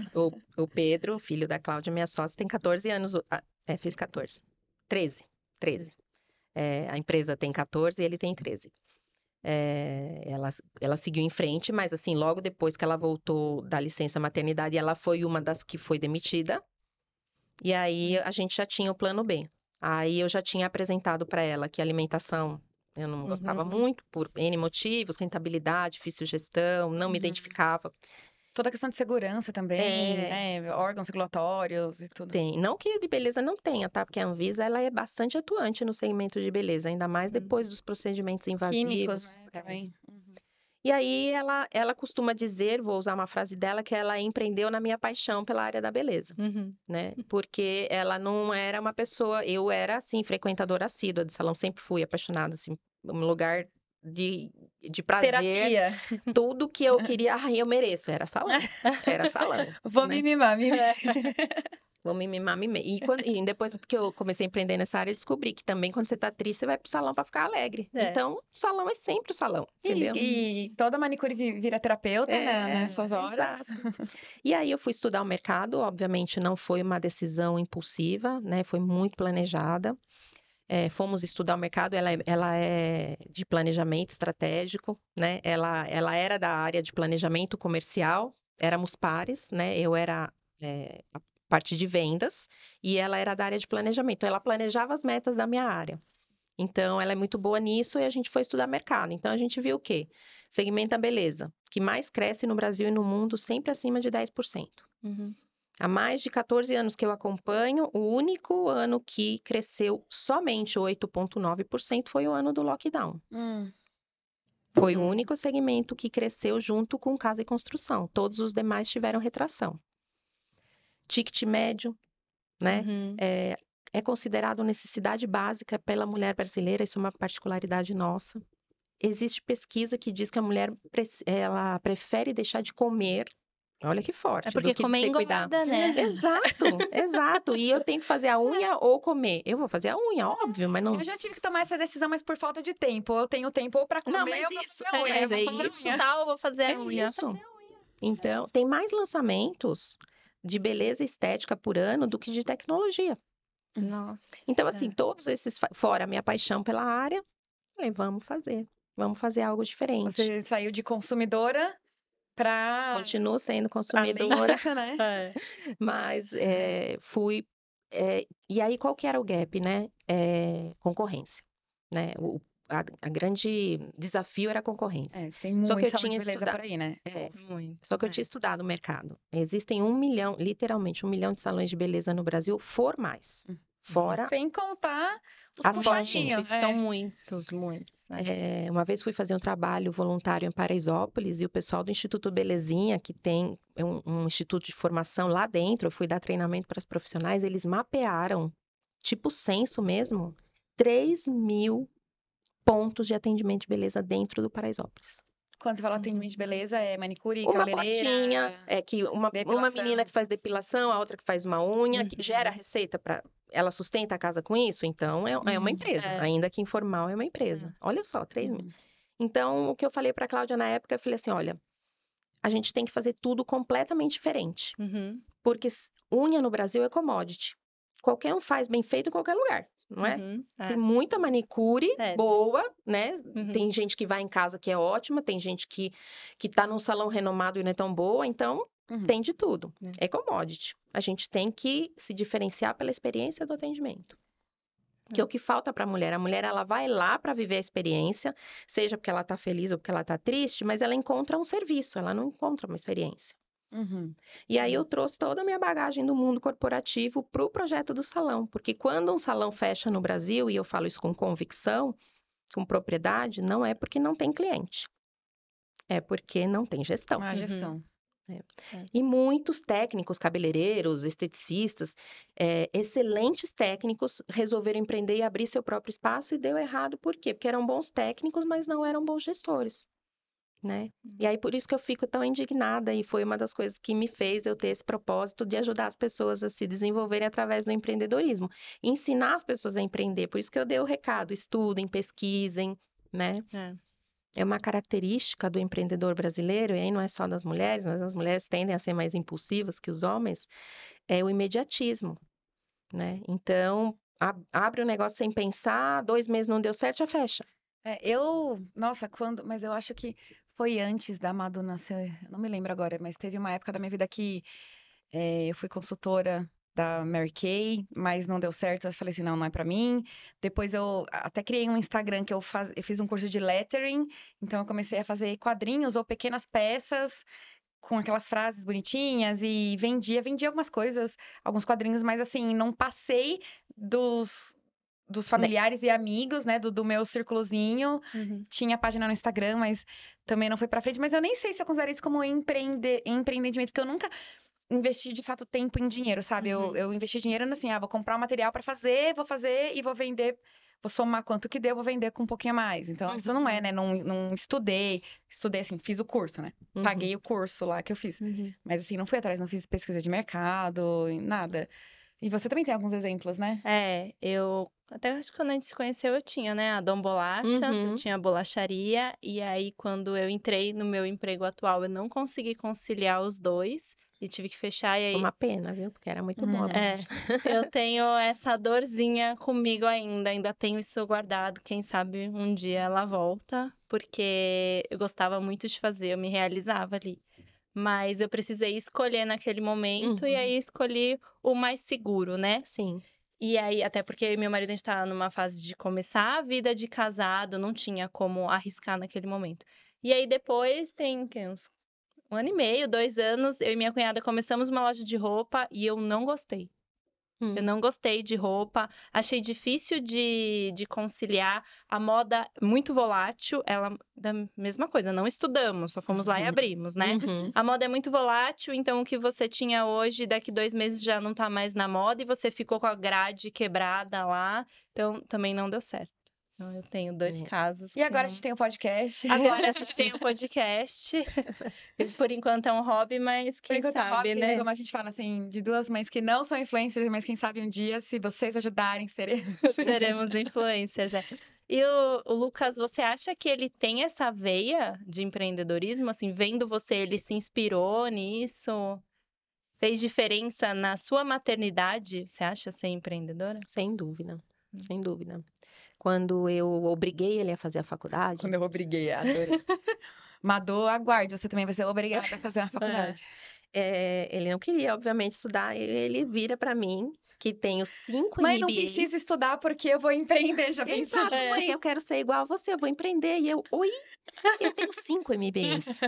O Pedro, filho da Cláudia, minha sócia, tem 14 anos. Fez 14. 13. A empresa tem 14 e ele tem 13. Ela seguiu em frente, mas assim, logo depois que ela voltou da licença maternidade, ela foi uma das que foi demitida. E aí a gente já tinha o plano B. Aí eu já tinha apresentado para ela que a alimentação eu não gostava muito, por N motivos, rentabilidade, difícil gestão, não me identificava. Toda a questão de segurança também, né? Órgãos regulatórios e tudo. Tem. Não que de beleza não tenha, tá? Porque a Anvisa, ela é bastante atuante no segmento de beleza, ainda mais depois dos procedimentos invasivos. Químicos, né? Também. E aí ela costuma dizer, vou usar uma frase dela, que ela empreendeu na minha paixão pela área da beleza, né? Porque ela não era uma pessoa, eu era assim, frequentadora assídua de salão, sempre fui apaixonada, assim, um lugar de prazer. Terapia. Tudo que eu queria, eu mereço, era salão. Vou me mimar. Vou me mimar. E depois que eu comecei a empreender nessa área, eu descobri que também quando você tá triste, você vai pro salão pra ficar alegre. Então, o salão é sempre o salão, entendeu? E toda manicure vira terapeuta, né? Nessas horas. Exato. E aí eu fui estudar o mercado, obviamente não foi uma decisão impulsiva, né? Foi muito planejada. Fomos estudar o mercado, ela é de planejamento estratégico, né? Ela era da área de planejamento comercial, éramos pares, né? Eu era a parte de vendas e ela era da área de planejamento. Ela planejava as metas da minha área. Então, ela é muito boa nisso e a gente foi estudar mercado. Então, a gente viu o quê? Segmento da beleza, que mais cresce no Brasil e no mundo, sempre acima de 10%. Há mais de 14 anos que eu acompanho, o único ano que cresceu somente 8,9% foi o ano do lockdown. Foi o único segmento que cresceu junto com casa e construção. Todos os demais tiveram retração. Ticket médio, né? É considerado necessidade básica pela mulher brasileira, isso é uma particularidade nossa. Existe pesquisa que diz que a mulher ela prefere deixar de comer. Olha que forte. É porque comer engorda, né? Exato. E eu tenho que fazer a unha ou comer. Eu vou fazer a unha, óbvio, mas não... Eu já tive que tomar essa decisão, mas por falta de tempo. Eu tenho tempo ou pra comer não, mas ou pra isso, fazer a unha. mas é isso. Tal, vou fazer a unha. Isso. Então, tem mais lançamentos de beleza e estética por ano do que de tecnologia. Nossa. Então, assim, todos esses, fora a minha paixão pela área, falei, vamos fazer algo diferente. Você saiu de consumidora para... Continuo sendo consumidora, né? mas fui... e aí, qual que era o gap, né? Concorrência, né? A grande desafio era a concorrência. Tem muito Só que eu salão de tinha beleza por aí, né? Só que eu tinha estudado o mercado. Existem 1 milhão, literalmente 1 milhão de salões de beleza no Brasil formais. Fora Sem contar os As puxadinhos. Que são muitos, né? Uma vez fui fazer um trabalho voluntário em Paraisópolis e o pessoal do Instituto Belezinha, que tem um instituto de formação lá dentro, eu fui dar treinamento para os profissionais, eles mapearam, tipo censo mesmo, 3.000 pontos de atendimento de beleza dentro do Paraisópolis. Quando você fala atendimento de beleza, é manicure, Uma cabeleireira, botinha, que uma depilação. menina que faz depilação, a outra que faz uma unha, que gera receita para... Ela sustenta a casa com isso? Então, é uma empresa. Ainda que informal, é uma empresa. Olha só, 3.000. Então, o que eu falei para a Cláudia na época, eu falei assim, olha, a gente tem que fazer tudo completamente diferente. Porque unha no Brasil é commodity. Qualquer um faz bem feito em qualquer lugar, não é? Tem muita manicure boa, né? Tem gente que vai em casa que é ótima, tem gente que tá num salão renomado e não é tão boa, então tem de tudo. É commodity. A gente tem que se diferenciar pela experiência do atendimento. Que é o que falta para a mulher. A mulher, ela vai lá para viver a experiência, seja porque ela tá feliz ou porque ela tá triste, mas ela encontra um serviço, ela não encontra uma experiência. E aí eu trouxe toda a minha bagagem do mundo corporativo para o projeto do salão, porque quando um salão fecha no Brasil, e eu falo isso com convicção, com propriedade, não é porque não tem cliente, é porque não tem gestão. A gestão. E muitos técnicos, cabeleireiros, esteticistas, excelentes técnicos resolveram empreender e abrir seu próprio espaço e deu errado. Por quê? Porque eram bons técnicos, mas não eram bons gestores. Né? E aí por isso que eu fico tão indignada e foi uma das coisas que me fez eu ter esse propósito de ajudar as pessoas a se desenvolverem através do empreendedorismo, ensinar as pessoas a empreender, por isso que eu dei o recado, estudem, pesquisem, né? É uma característica do empreendedor brasileiro, e aí não é só das mulheres, mas as mulheres tendem a ser mais impulsivas que os homens, é o imediatismo, né? Então, abre o negócio sem pensar, 2 meses não deu certo, já fecha. Nossa, mas eu acho que foi antes da Madu nascer, eu não me lembro agora, mas teve uma época da minha vida que eu fui consultora da Mary Kay, mas não deu certo, eu falei assim, não é pra mim. Depois eu até criei um Instagram que eu fiz um curso de lettering, então eu comecei a fazer quadrinhos ou pequenas peças com aquelas frases bonitinhas e vendia algumas coisas, alguns quadrinhos, mas assim, não passei dos familiares e amigos, né, do meu círculozinho. Tinha página no Instagram, mas também não foi pra frente. Mas eu nem sei se eu considero isso como empreendimento, porque eu nunca investi de fato tempo em dinheiro, sabe? Eu investi dinheiro assim, vou comprar um material pra fazer, vou fazer e vou vender, vou somar quanto que deu, vou vender com um pouquinho a mais. Então, isso não é, né? Não estudei assim, fiz o curso, né? Paguei o curso lá que eu fiz. Mas assim, não fui atrás, não fiz pesquisa de mercado, nada. E você também tem alguns exemplos, né? Eu até acho que quando a gente se conheceu eu tinha, né, a Dom Bolacha, eu tinha a bolacharia, e aí quando eu entrei no meu emprego atual eu não consegui conciliar os dois e tive que fechar, e aí... Uma pena, viu? Porque era muito bom. Eu tenho essa dorzinha comigo ainda tenho isso guardado, quem sabe um dia ela volta, porque eu gostava muito de fazer, eu me realizava ali. Mas eu precisei escolher naquele momento e aí escolhi o mais seguro, né? Sim. E aí, até porque meu marido estava numa fase de começar a vida de casado, não tinha como arriscar naquele momento. E aí depois tem uns 1 ano e meio, 2 anos, eu e minha cunhada começamos uma loja de roupa e eu não gostei. Eu não gostei de roupa, achei difícil de conciliar, a moda muito volátil, ela, da mesma coisa, não estudamos, só fomos lá e abrimos, né? A moda é muito volátil, então o que você tinha hoje, daqui 2 meses já não tá mais na moda e você ficou com a grade quebrada lá, então também não deu certo. Então eu tenho 2 casos. E agora a gente tem o podcast. Agora a gente tem o podcast. Por enquanto é um hobby, mas quem Por enquanto sabe, é hobby, né? Como a gente fala assim, de 2 mães que não são influencers, mas quem sabe um dia, se vocês ajudarem, seremos influencers. E o Lucas, você acha que ele tem essa veia de empreendedorismo? Assim, vendo você, ele se inspirou nisso? Fez diferença na sua maternidade? Você acha ser empreendedora? Sem dúvida, sem dúvida. Quando eu obriguei ele a fazer a faculdade... Quando eu obriguei, adorei. Madu, aguarde, você também vai ser obrigada a fazer uma faculdade. Ele não queria, obviamente, estudar. Ele vira para mim, que tenho 5 Mãe, MBAs. não precisa estudar porque eu vou empreender, já pensou? Exato, mãe, eu quero ser igual a você, eu vou empreender. E eu tenho 5 MBAs.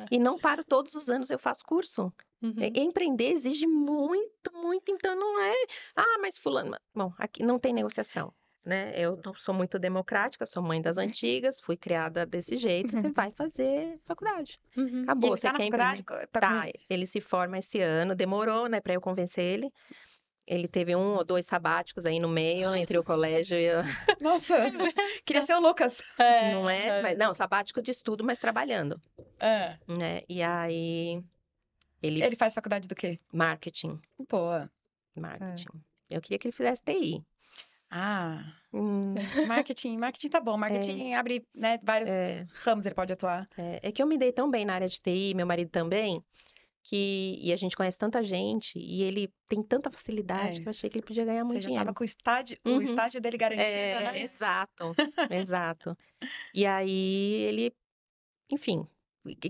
E não paro todos os anos, eu faço curso. Empreender exige muito muito, então não é. Ah, mas fulano. Bom, aqui não tem negociação, né? Eu não sou muito democrática, sou mãe das antigas, fui criada desse jeito. Você vai fazer faculdade. Uhum. E Acabou. ele Você tá na quer faculdade? empreender? Tá Tá, com... ele se forma esse ano, demorou, né, pra eu convencer ele. Ele teve 1 ou 2 sabáticos aí no meio, entre o colégio e a... Nossa, queria ser o Lucas. Não é? Mas, não, sabático de estudo, mas trabalhando, É. né? E aí, ele... Ele faz faculdade do quê? Marketing, Boa. marketing. Eu queria que ele fizesse TI. Ah, Hum, marketing tá bom. Marketing abre, né, vários é, ramos ele pode atuar. é que eu me dei tão bem na área de TI, meu marido também, e a gente conhece tanta gente, e ele tem tanta facilidade É. que eu achei que ele podia ganhar Você muito já tava dinheiro. com o Uhum. estágio dele garantido, né? Exato, exato. E aí ele, enfim,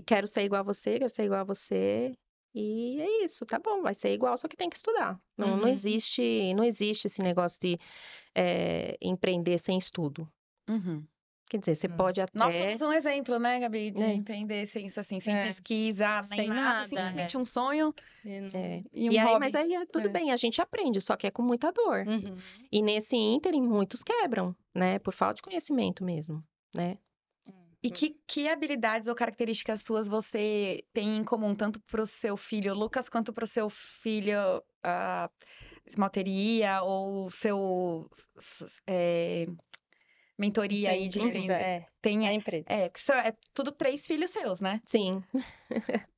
quero ser igual a você, quero ser igual a você. E é isso, tá bom, vai ser igual, só que tem que estudar. Não, não Uhum. existe esse negócio de empreender sem estudo. Uhum. Quer dizer, você Hum. pode Nós até. somos um exemplo, né, Gabi, de É. empreender sem isso assim, sem É. pesquisa, nem Sem nada, nada, simplesmente um sonho É. e E um aí, hobby. mas aí é tudo É. bem, a gente aprende, só que é com muita dor. Uhum. E nesse ínterim, muitos quebram, né? Por falta de conhecimento mesmo, né? E que habilidades ou características suas você tem em comum, tanto para o seu filho Lucas, quanto para o seu filho esmalteria, ou seu mentoria aí de Empresa, empreender? Tem, a empresa. que é tudo 3 filhos seus, né? Sim.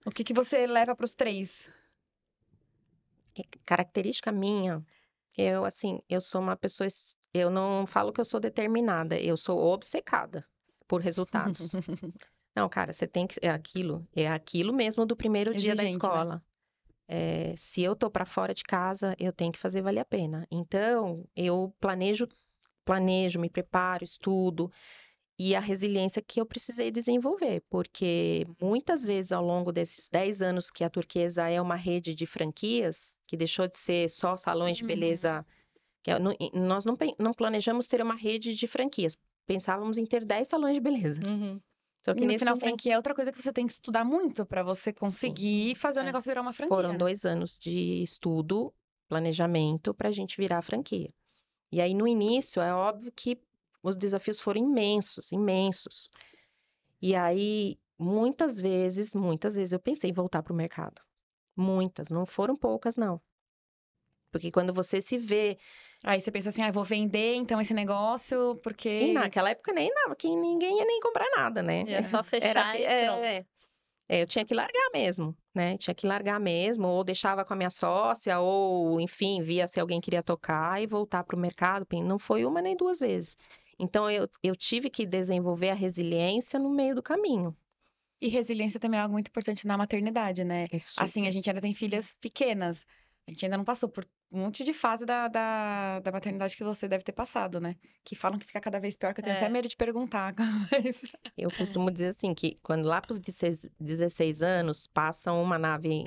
O que você leva para os 3? Característica minha, eu sou uma pessoa, eu não falo que eu sou determinada, eu sou obcecada por resultados. Não, cara, você tem que, é aquilo mesmo do primeiro dia da Exigente, né? escola. Se eu tô para fora de casa, eu tenho que fazer valer a pena. Então, eu planejo, me preparo, estudo. E a resiliência que eu precisei desenvolver, porque muitas vezes ao longo desses 10 anos que a Turquesa é uma rede de franquias, que deixou de ser só salões de beleza, nós não planejamos ter uma rede de franquias, pensávamos em ter 10 salões de beleza. Uhum. Só que E no nesse final, momento, franquia é outra coisa que você tem que estudar muito para você sim, conseguir fazer o negócio virar uma franquia, foram né? 2 anos de estudo, planejamento para a gente virar a franquia. E aí no início é óbvio que os desafios foram imensos, imensos. E aí, muitas vezes eu pensei em voltar para o mercado. Muitas, não foram poucas, não. Porque quando você se vê. Aí você pensou assim, vou vender então esse negócio, E porque... naquela época nem dava, que ninguém ia nem comprar nada, né? É só fechar e pronto. Eu tinha que largar mesmo, né? Tinha que largar mesmo, ou deixava com a minha sócia, ou, enfim, via se alguém queria tocar e voltar para o mercado. Não foi uma nem 2 vezes. Então, eu tive que desenvolver a resiliência no meio do caminho. E resiliência também é algo muito importante na maternidade, né? É Assim, a super. gente ainda tem filhas pequenas. A gente ainda não passou por um monte de fase da maternidade que você deve ter passado, né? Que falam que fica cada vez pior, que eu tenho até medo de perguntar. Eu costumo dizer assim, que quando lá para os 16 anos, passa uma nave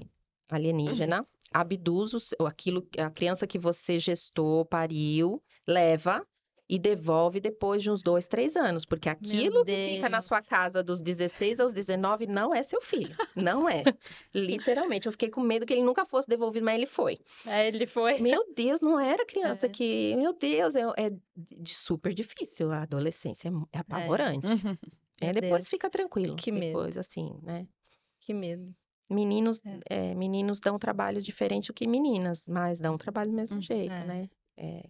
alienígena, abduz a criança que você gestou, pariu, leva e devolve depois de uns 2, 3 anos, porque aquilo que fica na sua casa dos 16 aos 19 não é seu filho, não é. Literalmente, eu fiquei com medo que ele nunca fosse devolvido, mas ele foi. Aí ele foi. Meu Deus, não era criança que... Meu Deus, é super difícil. A adolescência é apavorante. Meu Depois Deus. fica tranquilo. Que medo. Depois, assim, né? Que medo. Meninos dão trabalho diferente do que meninas, mas dão trabalho do mesmo jeito, né?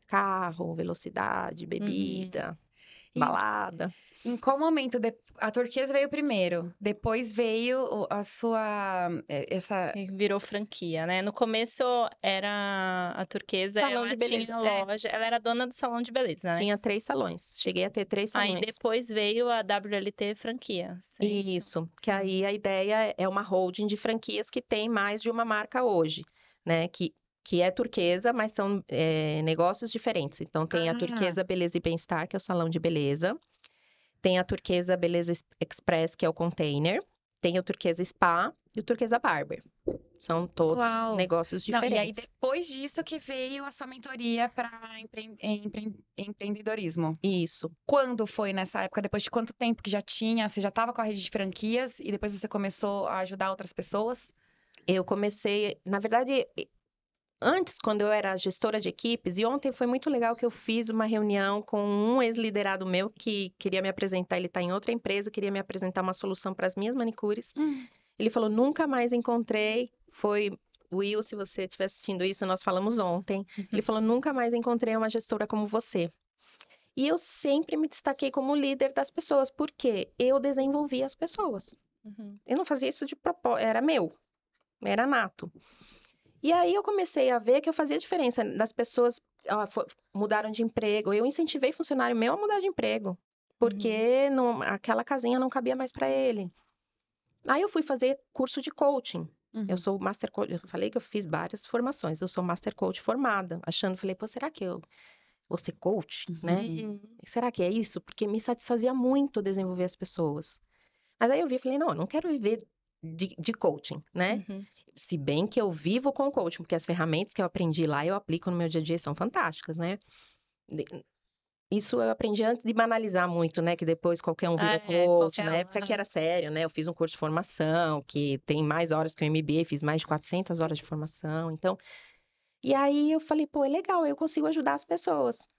Carro, velocidade, bebida, balada. Em qual momento a Turquesa veio primeiro? Depois veio a sua Virou franquia, né? No começo era a Turquesa, Salão ela de beleza, tinha loja, ela era dona do salão de beleza, né? Tinha 3 salões. Cheguei a ter 3 Aí salões. depois veio a WLT franquia. É isso? Isso, que aí a ideia é uma holding de franquias que tem mais de uma marca hoje, né? Que é Turquesa, mas são negócios diferentes. Então, tem a Turquesa Beleza e Bem-Estar, que é o salão de beleza. Tem a Turquesa Beleza Express, que é o container. Tem o Turquesa Spa e o Turquesa Barber. São todos negócios diferentes. E aí, depois disso que veio a sua mentoria para empreendedorismo. Isso. Quando foi nessa época? Depois de quanto tempo que já tinha? Você já estava com a rede de franquias e depois você começou a ajudar outras pessoas? Eu comecei, na verdade, antes, quando eu era gestora de equipes, e ontem foi muito legal que eu fiz uma reunião com um ex-liderado meu que queria me apresentar, ele está em outra empresa, queria me apresentar uma solução para as minhas manicures. Ele falou, nunca mais encontrei, foi... Will, se você estiver assistindo isso, nós falamos ontem. Ele falou, nunca mais encontrei uma gestora como você. E eu sempre me destaquei como líder das pessoas, porque eu desenvolvi as pessoas. Eu não fazia isso de propósito, era meu, era nato. E aí eu comecei a ver que eu fazia diferença das pessoas, mudaram de emprego. Eu incentivei funcionário meu a mudar de emprego, porque aquela casinha não cabia mais para ele. Aí eu fui fazer curso de coaching. Eu sou Master Coach, eu falei que eu fiz várias formações, eu sou Master Coach formada, falei, pô, será que eu vou ser coach, né? Será que é isso? Porque me satisfazia muito desenvolver as pessoas. Mas aí eu vi e falei, não, eu não quero viver de coaching, né? Se bem que eu vivo com coaching, porque as ferramentas que eu aprendi lá, eu aplico no meu dia a dia, são fantásticas, né? Isso eu aprendi antes de banalizar muito, né? Que depois qualquer um vira coach. Na época que era sério, né? Eu fiz um curso de formação, que tem mais horas que o MBA, fiz mais de 400 horas de formação. Então, e aí eu falei, pô, é legal, eu consigo ajudar as pessoas.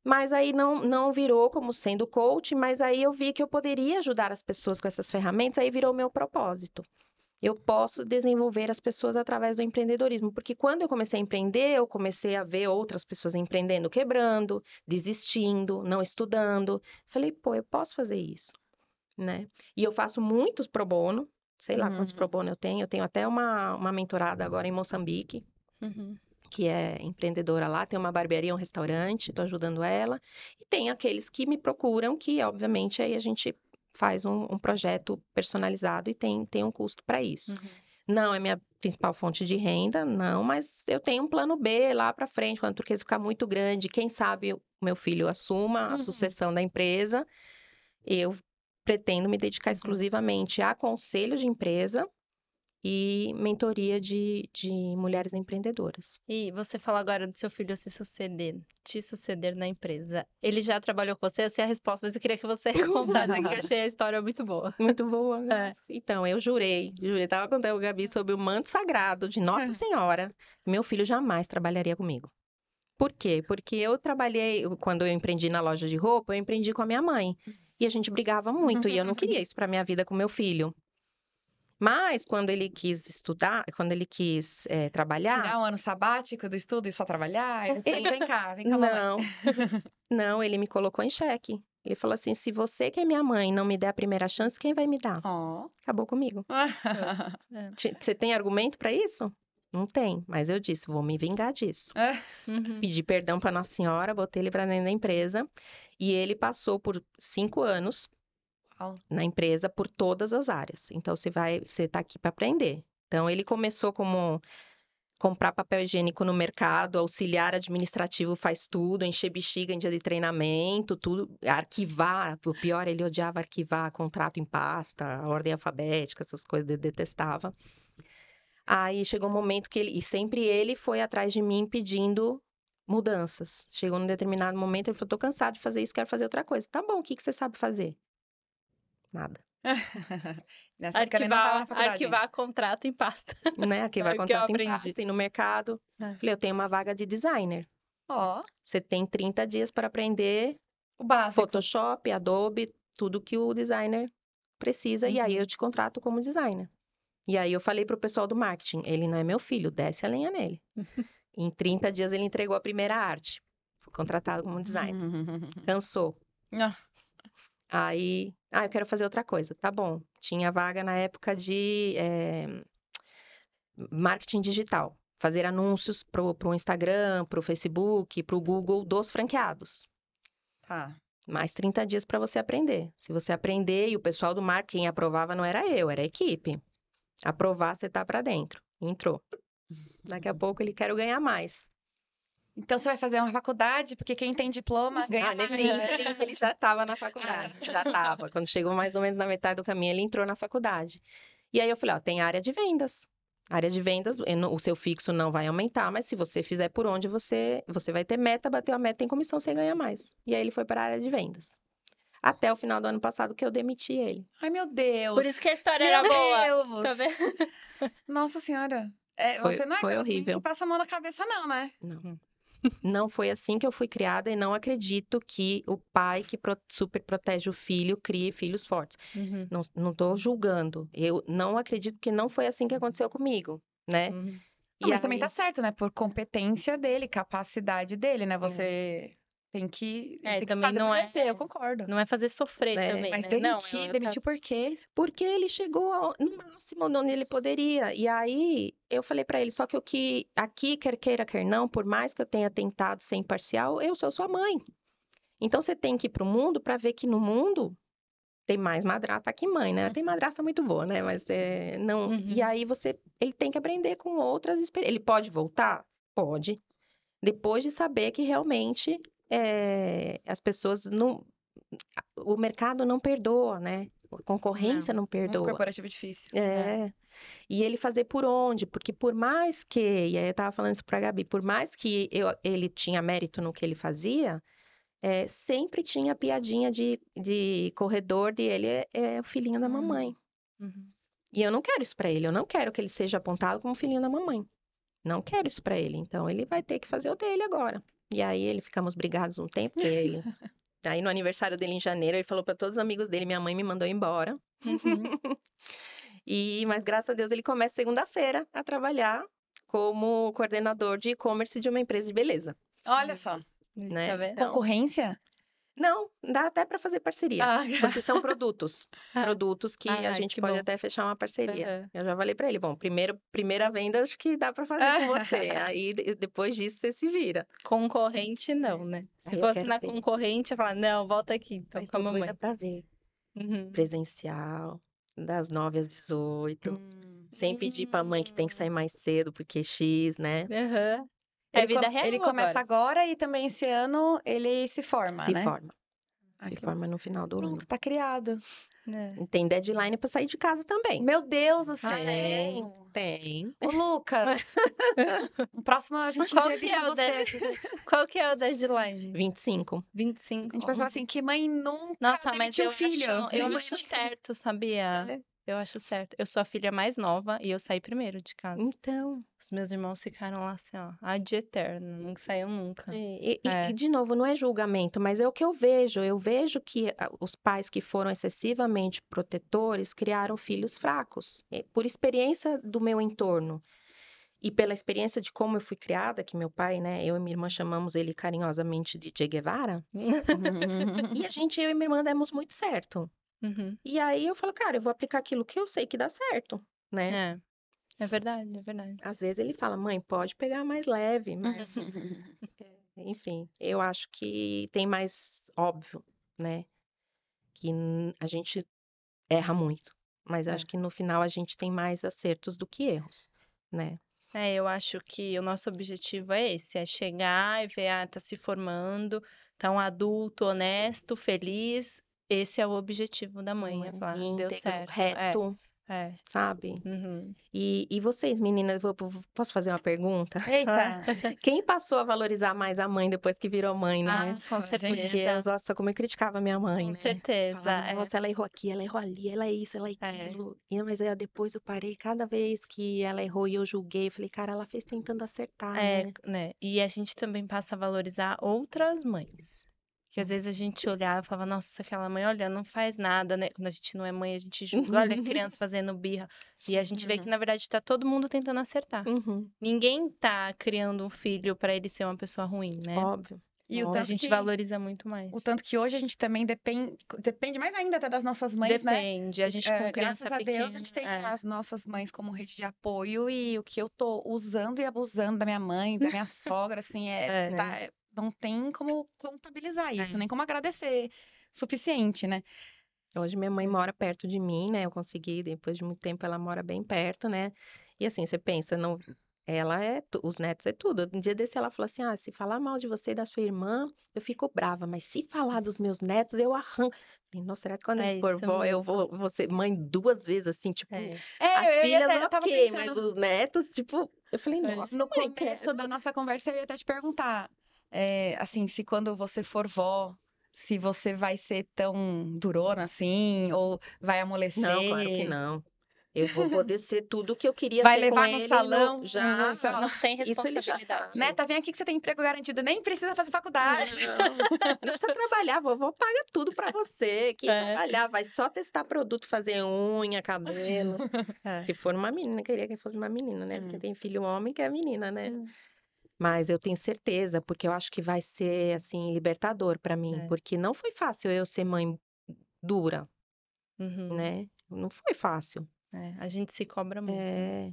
Mas aí não virou como sendo coach, mas aí eu vi que eu poderia ajudar as pessoas com essas ferramentas, aí virou meu propósito. Eu posso desenvolver as pessoas através do empreendedorismo, porque quando eu comecei a empreender, eu comecei a ver outras pessoas empreendendo, quebrando, desistindo, não estudando. Falei, pô, eu posso fazer isso, né? E eu faço muitos pro bono, sei lá quantos pro bono eu tenho até uma mentorada agora em Moçambique, que é empreendedora lá, tem uma barbearia, um restaurante, estou ajudando ela, e tem aqueles que me procuram, que obviamente aí a gente faz um projeto personalizado e tem um custo para isso. Não é minha principal fonte de renda, não, mas eu tenho um plano B lá para frente, quando a Turquesa ficar muito grande, quem sabe o meu filho assuma a sucessão da empresa, eu pretendo me dedicar exclusivamente a conselho de empresa e mentoria de mulheres empreendedoras. E você falou agora do seu filho te suceder na empresa. Ele já trabalhou com você? Eu sei a resposta, mas eu queria que você contasse, que eu achei a história muito boa. Muito boa, né? Então, eu jurei, tava contando o Gabi sobre o manto sagrado de Nossa Senhora, meu filho jamais trabalharia comigo. Por quê? Porque eu trabalhei, quando eu empreendi na loja de roupa, eu empreendi com a minha mãe. E a gente brigava muito, e eu não queria isso para minha vida com meu filho. Mas, quando ele quis estudar, quando ele quis trabalhar... Tirar um ano sabático do estudo e só trabalhar? Vem cá, Não, ele me colocou em xeque. Ele falou assim, se você que é minha mãe não me der a primeira chance, quem vai me dar? Acabou comigo. Você tem argumento para isso? Não tem, mas eu disse, vou me vingar disso. Pedi perdão para Nossa Senhora, botei ele para dentro da empresa, e ele passou por 5 anos na empresa por todas as áreas. Então, você tá aqui para aprender. Então, ele começou como comprar papel higiênico no mercado, auxiliar administrativo faz tudo, encher bexiga em dia de treinamento, tudo, arquivar, o pior, ele odiava arquivar contrato em pasta, ordem alfabética, essas coisas, ele detestava. Aí chegou um momento que e sempre ele foi atrás de mim pedindo mudanças. Chegou num determinado momento, ele falou, tô cansado de fazer isso, quero fazer outra coisa. Tá bom, o que você sabe fazer? Nada. Nessa época ele não tava na faculdade. Arquivar contrato em pasta. Né? Arquivar contrato em pasta e no mercado. Falei, eu tenho uma vaga de designer. Você tem 30 dias para aprender o básico. Photoshop, Adobe, tudo que o designer precisa. E aí eu te contrato como designer. E aí eu falei pro pessoal do marketing, ele não é meu filho, desce a lenha nele. Em 30 dias ele entregou a primeira arte. Foi contratado como designer. Cansou. Aí, eu quero fazer outra coisa. Tá bom. Tinha vaga na época de marketing digital. Fazer anúncios pro Instagram, pro Facebook, pro Google dos franqueados. Mais 30 dias para você aprender. Se você aprender, e o pessoal do marketing aprovava, não era eu, era a equipe. Aprovar, você tá para dentro. Entrou. Daqui a pouco ele quer ganhar mais. Então, você vai fazer uma faculdade, porque quem tem diploma ganha mais. Ele já estava na faculdade, já estava. Quando chegou mais ou menos na metade do caminho, ele entrou na faculdade. E aí eu falei, tem área de vendas. Área de vendas, o seu fixo não vai aumentar, mas se você fizer por onde, você vai ter meta, bateu a meta, tem comissão, você ganha mais. E aí ele foi para a área de vendas. Até o final do ano passado que eu demiti ele. Ai, meu Deus! Por isso que a história era boa. Tá vendo? Nossa Senhora! Você não é Foi aquelas mães horrível. que passa a mão na cabeça, não, né? Não. Não foi assim que eu fui criada e não acredito que o pai que super protege o filho crie filhos fortes. Uhum. Não tô julgando. Eu não acredito que não foi assim que aconteceu comigo, né? Uhum. Não, E mas também tá aí, certo, né? Por competência dele, capacidade dele, né? Você tem que, ele tem que também fazer por merecer, eu concordo. não é fazer sofrer É, também, Mas né? Não, demitir por quê? porque ele chegou no máximo onde ele poderia. E aí eu falei pra ele, só que o que aqui, quer queira, quer não, por mais que eu tenha tentado ser imparcial, eu sou sua mãe. Então você tem que ir pro mundo pra ver que no mundo tem mais madrasta que mãe, né? Tem madrasta muito boa, né? Mas não. Uhum. E aí ele tem que aprender com outras experiências. Ele pode voltar? Pode. Depois de saber que realmente as pessoas não. O mercado não perdoa, né? A concorrência não Mundo perdoa. corporativo é difícil. E ele fazer por onde? Porque por mais que, e aí eu tava falando isso pra Gabi, por mais que ele tinha mérito no que ele fazia, sempre tinha piadinha de corredor de ele é o filhinho da mamãe. Uhum. E eu não quero isso pra ele, eu não quero que ele seja apontado como filhinho da mamãe. Não quero isso pra ele, então ele vai ter que fazer o dele agora. E aí ele ficamos brigados um tempo, porque ele... Aí no aniversário dele em janeiro, ele falou pra todos os amigos dele, minha mãe me mandou embora. Uhum. Mas graças a Deus ele começa segunda-feira a trabalhar como coordenador de e-commerce de uma empresa de beleza, Olha só. né? Tá vendo? Então, Concorrência? não, dá até para fazer parceria, Ah, porque são produtos que a gente que pode bom. até fechar uma parceria. Aham. Eu já falei para ele, bom, primeira venda acho que dá para fazer com você, aí depois disso você se vira. Concorrente, não, né? Se Aí eu fosse quero na ver. concorrente, eu ia falar, não, volta aqui, então, Aí com a tô doida mamãe. para ver. Uhum. Presencial, das 9 às 18, sem pedir pra mãe que tem que sair mais cedo, porque X, né? Aham. É vida real Ele começa agora. agora e também esse ano ele se forma, Se né? forma. Ah, Se que forma no final do ano. Pronto, tá criado. É. E tem deadline pra sair de casa também. Meu Deus do Tem, céu! tem. Ô, Lucas! No próximo a gente Qual que entrevista é o você. Qual que é o deadline? 25. 25. A gente vai falar assim, que mãe nunca Nossa, mas demitiu eu o filho. acho, Que eu mãe acho nunca- certo, sabia? É. Eu acho certo. Eu sou a filha mais nova e eu saí primeiro de casa. Então, Os meus irmãos ficaram lá assim, ó, ad eterno, não saíam nunca. e de novo, não é julgamento, mas é o que eu vejo. Eu vejo que os pais que foram excessivamente protetores criaram filhos fracos. Por experiência do meu entorno. E pela experiência de como eu fui criada, que meu pai, né, eu e minha irmã chamamos ele carinhosamente de Che Guevara, e eu e minha irmã demos muito certo. Uhum. E aí eu falo, cara, eu vou aplicar aquilo que eu sei que dá certo, né? É verdade, é verdade. Às vezes ele fala, mãe, pode pegar mais leve, mas enfim, eu acho que tem mais óbvio, né? Que a gente erra muito, mas eu É. acho que no final a gente tem mais acertos do que erros, né? Eu acho que o nosso objetivo é esse, é chegar e ver, tá se formando, tá um adulto honesto, feliz. Esse é o objetivo da mãe, é falar, deu Íntegro, certo. reto, É. sabe? Uhum. E vocês, meninas, posso fazer uma pergunta? Eita! Quem passou a valorizar mais a mãe depois que virou mãe, né? Com Nossa, gente. Porque, nossa, como eu criticava minha mãe, Com né? certeza. Falava, nossa, ela errou aqui, ela errou ali, ela é isso, ela é aquilo. Mas aí depois eu parei, cada vez que ela errou e eu julguei, eu falei, cara, ela fez tentando acertar, né? Né? E a gente também passa a valorizar outras mães. Que às vezes a gente olhava e falava, nossa, aquela mãe, olha, não faz nada, né? Quando a gente não é mãe, a gente julga, olha a criança fazendo birra. E a gente vê que, na verdade, tá todo mundo tentando acertar. Uhum, Ninguém tá criando um filho pra ele ser uma pessoa ruim, né? óbvio. E o A tanto gente que, valoriza muito mais. o tanto que hoje a gente também depende mais ainda até das nossas mães, né? Depende, a gente com criança Graças a pequena. Deus, a gente tem as nossas mães como rede de apoio e o que eu tô usando e abusando da minha mãe, da minha sogra, assim, não tem como contabilizar isso, nem como agradecer suficiente, né? Hoje minha mãe mora perto de mim, né? Eu consegui, depois de muito tempo, ela mora bem perto, né? E assim, você pensa, não, ela os netos é tudo. Um dia desse ela falou assim: ah, se falar mal de você e da sua irmã, eu fico brava, mas se falar dos meus netos, eu arranco. Falei, nossa, será que quando eu for isso vó, eu mesmo. vou ser mãe duas vezes, assim, tipo, as eu filhas, eu tava ok, pensando mas os netos, tipo, eu falei, nossa, no mãe, começo da nossa conversa, eu ia até te perguntar, assim, se quando você for vó, se você vai ser tão durona assim, ou vai não, claro que amolecer. não. Eu vou poder ser tudo que eu queria Vai ser com levar no ele salão, já. Não tem Isso ele já responsabilidade. sabe. Neta, vem aqui que você tem emprego garantido, nem precisa fazer faculdade. Não precisa trabalhar, vovó paga tudo pra você. Que trabalhar, vai só testar produto, fazer unha, cabelo. É. Se for uma menina, queria que fosse uma menina, né? Porque tem filho homem que é menina, né? Hum. Mas eu tenho certeza, porque eu acho que vai ser, assim, libertador pra mim. É. Porque não foi fácil eu ser mãe dura, Uhum. né? Não foi fácil. É, a gente se cobra muito. É.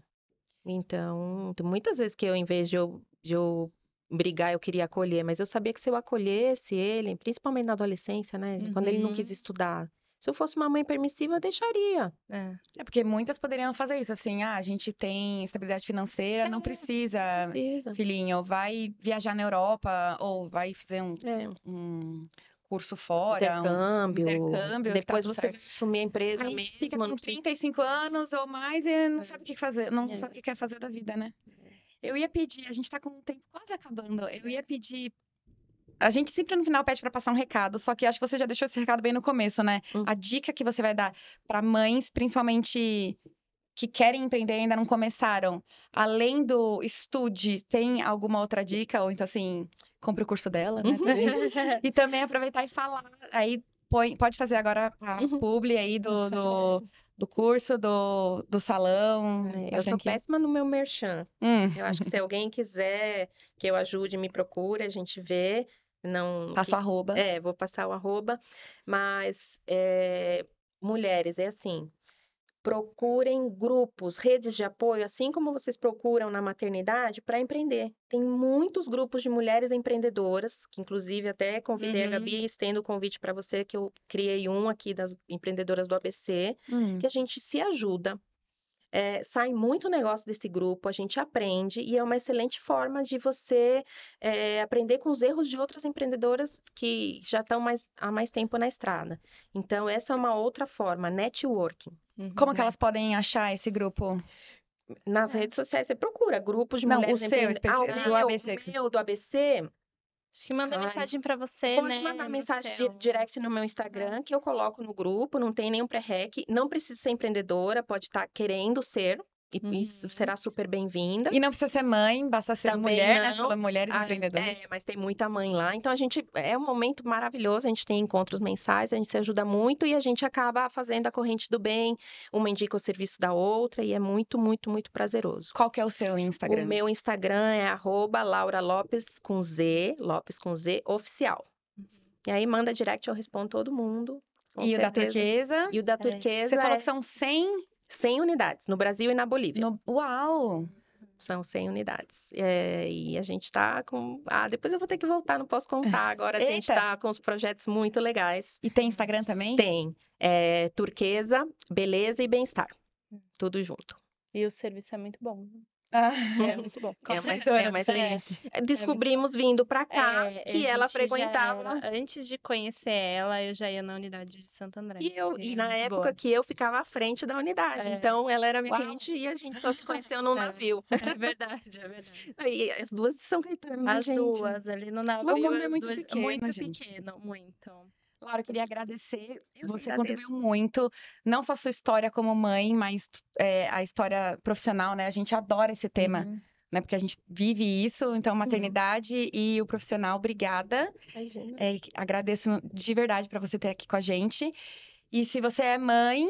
Então, tem muitas vezes que eu, em vez de eu brigar, eu queria acolher, mas eu sabia que se eu acolhesse ele, principalmente na adolescência, né? Quando ele não quis estudar, se eu fosse uma mãe permissiva, eu deixaria. É. É porque muitas poderiam fazer isso, assim, a gente tem estabilidade financeira, não precisa, Precisa. filhinho, vai viajar na Europa ou vai fazer É. um curso fora, Intercâmbio. intercâmbio, que tá Depois tudo você certo. vai assumir a empresa Aí fica mesmo. com 35 anos ou mais e não sabe o que fazer, não É. sabe o que quer fazer da vida, né? Eu ia pedir, a gente tá com o tempo quase acabando, eu ia pedir. A gente sempre no final pede pra passar um recado, só que acho que você já deixou esse recado bem no começo, né? A dica que você vai dar pra mães, principalmente que querem empreender e ainda não começaram, além do estude, tem alguma outra dica? Ou então, assim, compre o curso dela, né? E também aproveitar e falar. Aí pode fazer agora a publi aí do curso, do salão. da Eu sou franquia. péssima no meu merchan. Eu acho que se alguém quiser que eu ajude, me procure, a gente vê. Não, Passa o arroba. vou passar o arroba. Mas, mulheres, é assim, procurem grupos, redes de apoio, assim como vocês procuram na maternidade, para empreender. Tem muitos grupos de mulheres empreendedoras, que inclusive até convidei a Gabi, estendo o convite para você, que eu criei um aqui das empreendedoras do ABC, que a gente se ajuda. Sai muito negócio desse grupo, a gente aprende e é uma excelente forma de você aprender com os erros de outras empreendedoras que já estão há mais tempo na estrada. Então, essa é uma outra forma, networking. Como que elas podem achar esse grupo? Nas redes sociais, você procura grupos de Não, mulheres o seu, do ABC. o meu, do ABC, Acho que manda Ai, mensagem pra você, pode né? mandar no mensagem seu- direct no meu Instagram, que eu coloco no grupo, não tem nenhum pré-req, não precisa ser empreendedora, pode estar querendo ser, e isso será super bem-vinda. E não precisa ser mãe, basta ser Também mulher, né? não. Você falou mulheres empreendedoras. Mas tem muita mãe lá. Então, é um momento maravilhoso. A gente tem encontros mensais, a gente se ajuda muito e a gente acaba fazendo a corrente do bem. Uma indica o serviço da outra e é muito, muito, muito prazeroso. Qual que é o seu Instagram? O meu Instagram é @lauralopes com Z, oficial. E aí manda direct, eu respondo todo mundo. Com E o da certeza. turquesa? E o da turquesa Você falou que são 100 unidades, no Brasil e na Bolívia. Uau! São 100 unidades. E a gente tá com... depois eu vou ter que voltar, não posso contar. Agora a gente Eita! tá com os projetos muito legais. E tem Instagram também? Tem. Turquesa, beleza e bem-estar. Tudo junto. E o serviço é muito bom. É muito bom. É uma experiência. Descobrimos vindo pra cá que ela frequentava. Antes de conhecer ela, eu já ia na unidade de Santo André. E na época que eu ficava à frente da unidade. Então, ela era minha cliente e a gente só se conheceu num navio. É verdade, é verdade. E as duas de São Caetano, As gente. duas ali no navio. O mundo é as muito duas- pequeno, muito gente. pequeno, muito. Laura, eu queria agradecer. Você agradeço. contribuiu muito, não só a sua história como mãe, mas a história profissional, né? A gente adora esse tema, né? Porque a gente vive isso. Então, maternidade e o profissional, obrigada. Imagina. Agradeço de verdade por você ter aqui com a gente. E se você é mãe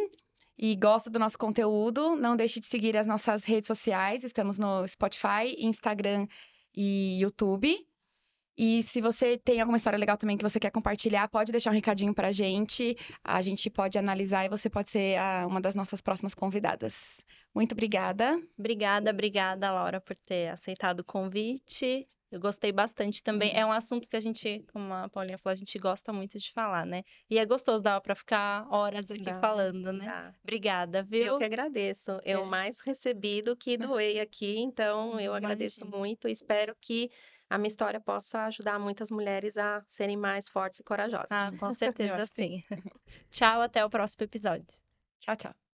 e gosta do nosso conteúdo, não deixe de seguir as nossas redes sociais. Estamos no Spotify, Instagram e YouTube. E se você tem alguma história legal também que você quer compartilhar, pode deixar um recadinho pra gente. A gente pode analisar e você pode ser uma das nossas próximas convidadas. Muito obrigada. Obrigada, Laura, por ter aceitado o convite. Eu gostei bastante também. É um assunto que a gente, como a Paulinha falou, a gente gosta muito de falar, né? E é gostoso, dá pra ficar horas aqui falando, né? Dá. Obrigada, viu? Eu que agradeço. Eu mais recebi do que doei aqui, então eu agradeço Imagina. muito e espero que a minha história possa ajudar muitas mulheres a serem mais fortes e corajosas. Com certeza sim. Tchau, até o próximo episódio. Tchau, tchau.